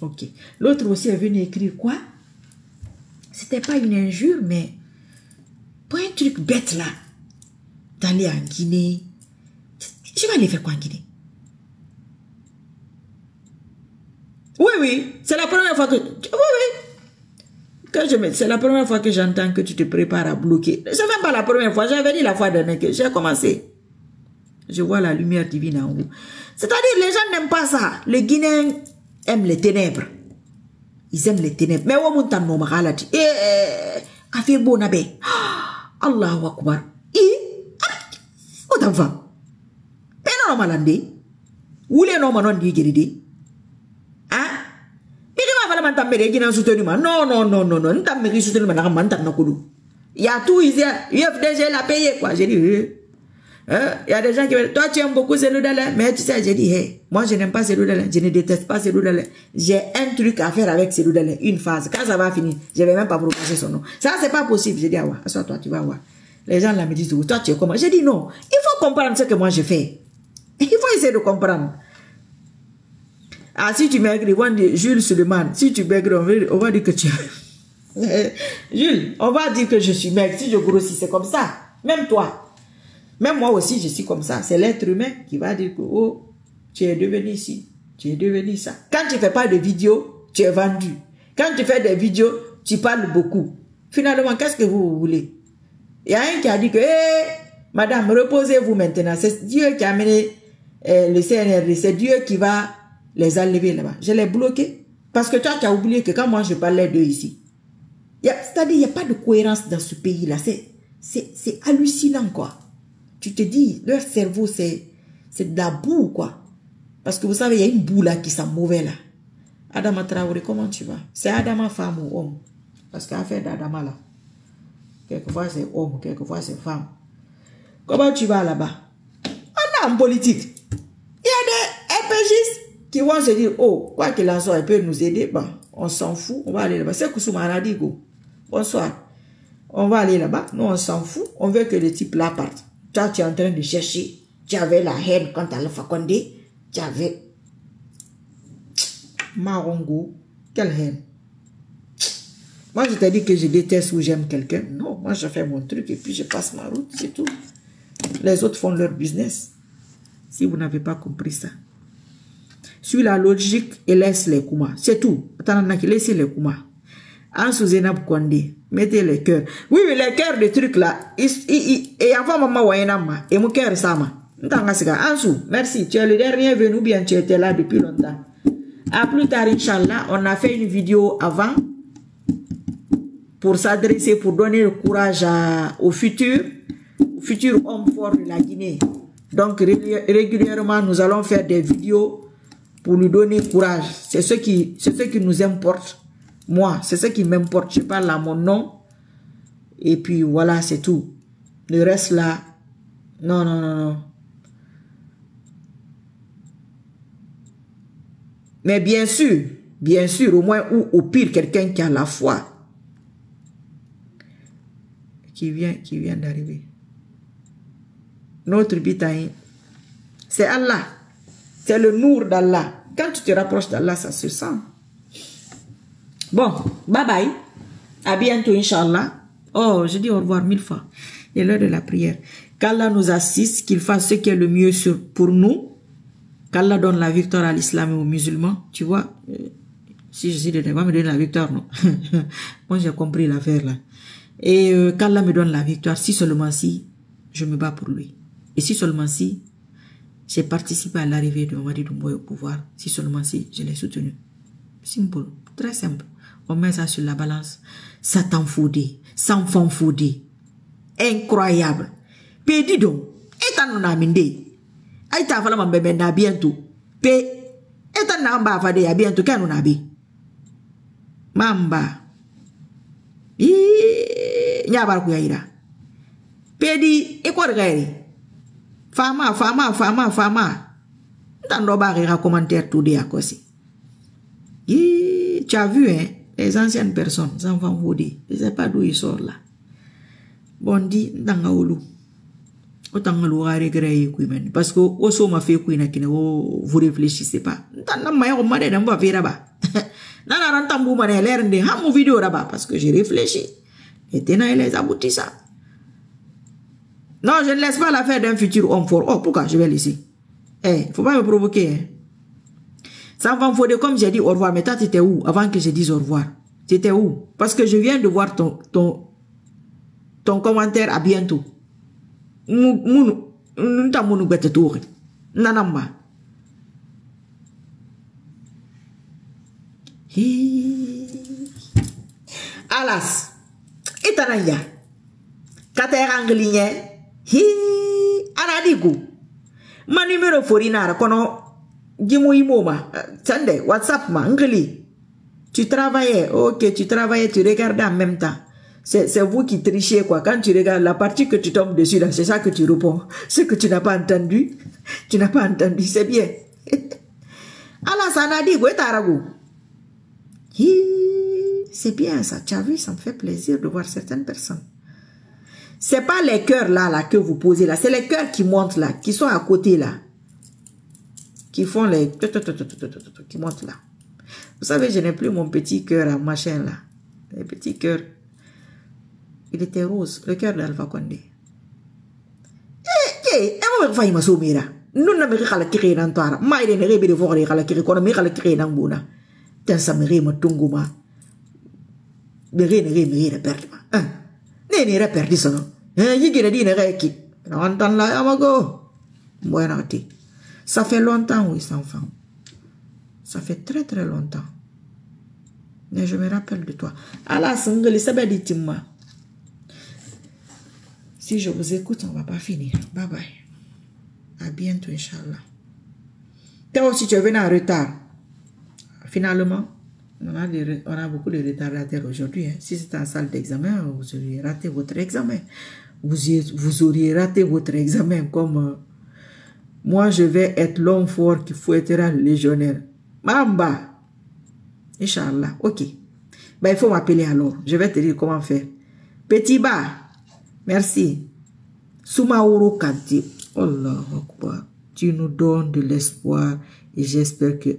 Ok. L'autre aussi est venu écrire quoi? C'était pas une injure, mais pas un truc bête là. D'aller en Guinée. Je vais aller faire quoi en Guinée? Oui, oui. C'est la première fois que... Oui, oui. C'est la première fois que j'entends que tu te prépares à bloquer. C'est même pas la première fois. J'avais dit la fois dernière que j'ai commencé. Je vois la lumière divine en haut. C'est-à-dire, les gens n'aiment pas ça. Les Guinéens aiment les ténèbres. Ils aiment les ténèbres. Mais où est-ce que vous avez dit? A fait bon abe. Allahu Akbar. Où t'en vas? Mais non, malande. Où les noms m'ont dit guéri? Hein? Mais je vais faire un Guinéen soutenu. Non, non, non, non, non. N'tambe soutenu. Il y a tout ici. Il y a déjà la payer quoi. J'ai dit. Il y a des gens qui me disent, toi tu aimes beaucoup ces Cellodalin, mais tu sais, j'ai dit, hey, moi je n'aime pas Cellodalin, je ne déteste pas Cellodalin. J'ai un truc à faire avec Cellodalin, une phase. Quand ça va finir, je ne vais même pas prononcer son nom. Ça, c'est pas possible. J'ai dit, ah ouais, assois-toi, tu vas voir. Les gens là me disent, toi tu es comment? J'ai dit, non, il faut comprendre ce que moi je fais. Il faut essayer de comprendre. Ah, si tu m'écris, on dit Jules Suleiman, si tu m'écris, on va dire que tu es. Jules, on va dire que je suis maigre. Si je grossis, c'est comme ça. Même toi. Même moi aussi, je suis comme ça. C'est l'être humain qui va dire que, oh, tu es devenu ici, tu es devenu ça. Quand tu ne fais pas de vidéos, tu es vendu. Quand tu fais des vidéos, tu parles beaucoup. Finalement, qu'est-ce que vous voulez? Il y a un qui a dit que, madame, reposez-vous maintenant. C'est Dieu qui a amené le CNRD. C'est Dieu qui va les enlever là-bas. Je l'ai bloqué. Parce que toi, tu as oublié que quand moi, je parlais d'eux ici, c'est-à-dire, il n'y a pas de cohérence dans ce pays-là. C'est hallucinant, quoi. Tu te dis, leur cerveau, c'est de la boue, quoi. Parce que vous savez, il y a une boue là qui sent mauvais, là. Adama Traoré, comment tu vas? C'est Adama femme ou homme? Parce qu'affaire d'Adama, là, quelquefois c'est homme, quelquefois c'est femme. Comment tu vas là-bas? On est en politique. Il y a des RPGistes qui vont se dire, oh, quoi qu'il en soit, ils peuvent nous aider. Bon, on s'en fout, on va aller là-bas. C'est Koussouma Aradigo. Bonsoir. On va aller là-bas. Nous, on s'en fout. On veut que le type là parte. Toi, tu es en train de chercher. Tu avais la haine quand tu as le Fakonde. Tu avais... Marongo. Quelle haine. Moi, je t'ai dit que je déteste ou j'aime quelqu'un. Non, moi, je fais mon truc et puis je passe ma route. C'est tout. Les autres font leur business. Si vous n'avez pas compris ça. Suis la logique et laisse les Kouma. C'est tout. Laissez les Kouma. En sous-Zenab Kondé. Mettez les cœurs. Oui, mais les cœurs de trucs là. Et avant maman Wayenama. Et mon cœur Sama. Ansou, merci. Tu es le dernier venu, bien tu étais là depuis longtemps. À plus tard, Inch'Allah. On a fait une vidéo avant pour s'adresser, pour donner le courage aux futurs hommes forts de la Guinée. Donc, régulièrement, nous allons faire des vidéos pour lui donner courage. C'est ce qui nous importe. Moi, c'est ce qui m'importe. Je parle à mon nom. Et puis, voilà, c'est tout. Le reste là, non. Mais bien sûr, au moins, ou au pire, quelqu'un qui a la foi. Qui vient d'arriver. Notre bitaïn, c'est Allah. C'est le nour d'Allah. Quand tu te rapproches d'Allah, ça se sent. Bon, bye bye. À bientôt, Inch'Allah. Oh, je dis au revoir 1000 fois. Il est l'heure de la prière. Qu'Allah nous assiste, qu'il fasse ce qui est le mieux pour nous. Qu'Allah donne la victoire à l'islam et aux musulmans. Tu vois, si je suis dedans, il va me donner la victoire, non? Moi, j'ai compris l'affaire là. Et qu'Allah me donne la victoire, si seulement si je me bats pour lui. Et si seulement si j'ai participé à l'arrivée de Mamadi Doumbouya au pouvoir, si seulement si je l'ai soutenu. Simple, très simple. On met ça sur la balance. Satan Foudé, Sanfon Foudé. Incroyable. Pédi donc, étant non amindé. Aïta fala m'embébé na bientôt. Étant n'a pas fadé à bientôt, qu'un on a bi. Mamba. Nyabar kuyaira. Pédi, et quoi regarder? Fama. T'en bas rire commentaire tout des à cause. Tu as vu, hein, les anciennes personnes, les enfants Foudé, je ne sais pas d'où ils sortent là. Bon, dit, Dangaoulou. Autant que l'on a regretté, parce que aussi m'a fait que vous réfléchissez pas. Tant que on m'a dit on va faire là-bas. Non, tant que m'a l'air de mon vidéo là-bas parce que j'ai réfléchi. Et tenant les aboutissants. Non, je ne laisse pas l'affaire d'un futur homme fort. Oh, pourquoi je vais laisser? Faut pas me provoquer. Hein. Ça va me faire comme j'ai dit au revoir. Mais toi, tu étais où avant que je dise au revoir? Tu étais où? Parce que je viens de voir ton commentaire à bientôt. Nanamba. Alas. Itanaya. Katerangligne. Anadigu. Ma numéro forinara kono. Dimo imoma. Sande, WhatsApp ma. Ngli. Tu travaillais. Ok, tu travaillais, tu regardais en même temps. C'est vous qui trichez, quoi. Quand tu regardes la partie que tu tombes dessus, là, c'est ça que tu réponds. Ce que tu n'as pas entendu, c'est bien. Allah, ça n'a dit, c'est bien ça, tu as vu, ça me fait plaisir de voir certaines personnes. C'est pas les cœurs là que vous posez là, c'est les cœurs qui montent là, qui sont à côté là. Qui font les... qui montent là. Vous savez, je n'ai plus mon petit cœur à machin là. Les petits cœurs. Il était rose, le cœur d'Alpha Condé. Nous n'avons pas créé dans toi. Mais il n'est pas de voir les créer qu'on a mis à créer dans Bouna. Tant ça me réme Tunguma. De rien de perdre. N'est perdu ça. Il y a des réquis. On entend là, amago. Bueno, ça fait longtemps, oui, sans femme. Ça fait très très longtemps. Mais je me rappelle de toi. Allah, Sangli, ça va dire Timma. Si je vous écoute, on ne va pas finir. Bye bye. À bientôt, Inch'Allah. Toi aussi, tu es venu en retard. Finalement, on a beaucoup de retardataires aujourd'hui. Hein. Si c'était en salle d'examen, vous auriez raté votre examen. Vous auriez raté votre examen comme moi, je vais être l'homme fort qui fouettera le légionnaire. Mamba. Inch'Allah. Ok. Ben, il faut m'appeler alors. Je vais te dire comment faire. Petit bas. Merci. Soumaouro Kanté. Allah Akbar. Tu nous donnes de l'espoir et j'espère que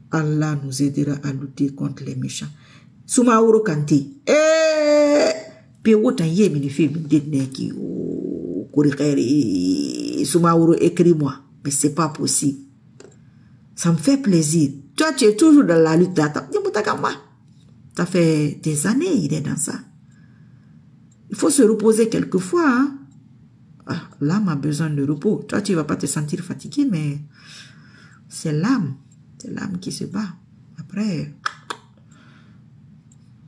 Allah nous aidera à lutter contre les méchants. Soumaouro Kanté. Puis autant y est, mais les films qui Soumaouro, écris-moi. Mais c'est pas possible. Ça me fait plaisir. Toi, tu es toujours dans la lutte. Ça fait des années, il est dans ça. Il faut se reposer quelquefois. Hein? l'âme a besoin de repos. Toi, tu ne vas pas te sentir fatigué, mais c'est l'âme. C'est l'âme qui se bat. Après, il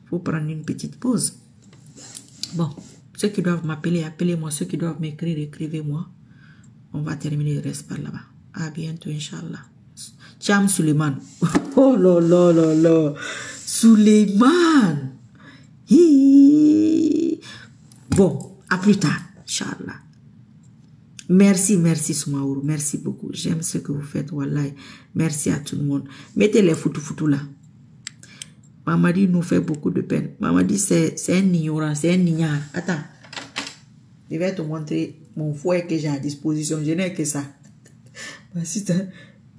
faut prendre une petite pause. Bon, ceux qui doivent m'appeler, appelez-moi. Ceux qui doivent m'écrire, écrivez-moi. On va terminer le reste par là-bas. À bientôt, Inch'Allah. Cham Suleiman. Oh là là là là. Suleiman. Bon, à plus tard, Inch'Allah. Merci, merci Soumaourou. Merci beaucoup. J'aime ce que vous faites, wallahi. Merci à tout le monde. Mettez les foutou là. Mamadi nous fait beaucoup de peine. Mamadi, c'est un ignorant, c'est un ignare. Attends. Je vais te montrer mon fouet que j'ai à disposition. Je n'ai que ça. Si tu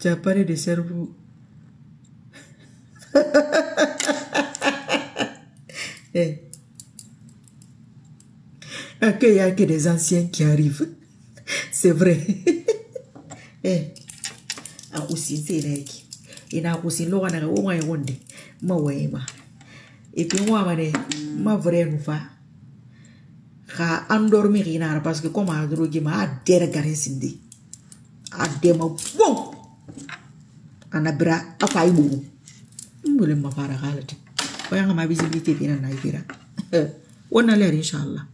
as parlé de cerveau. Il n'y a que des anciens qui arrivent. C'est vrai. Aussi, c'est vrai. Il y a aussi l'eau à au moins one day. Et puis moi, ma vraie nous fa. Ka endormir inara parce que comme a drogué ma dergare sindi. A dema bon. Anabra afa ibu. Mbole ma fara halati. Oyanga ma visibilité fina na ifira. On a l'air, Inch'Allah.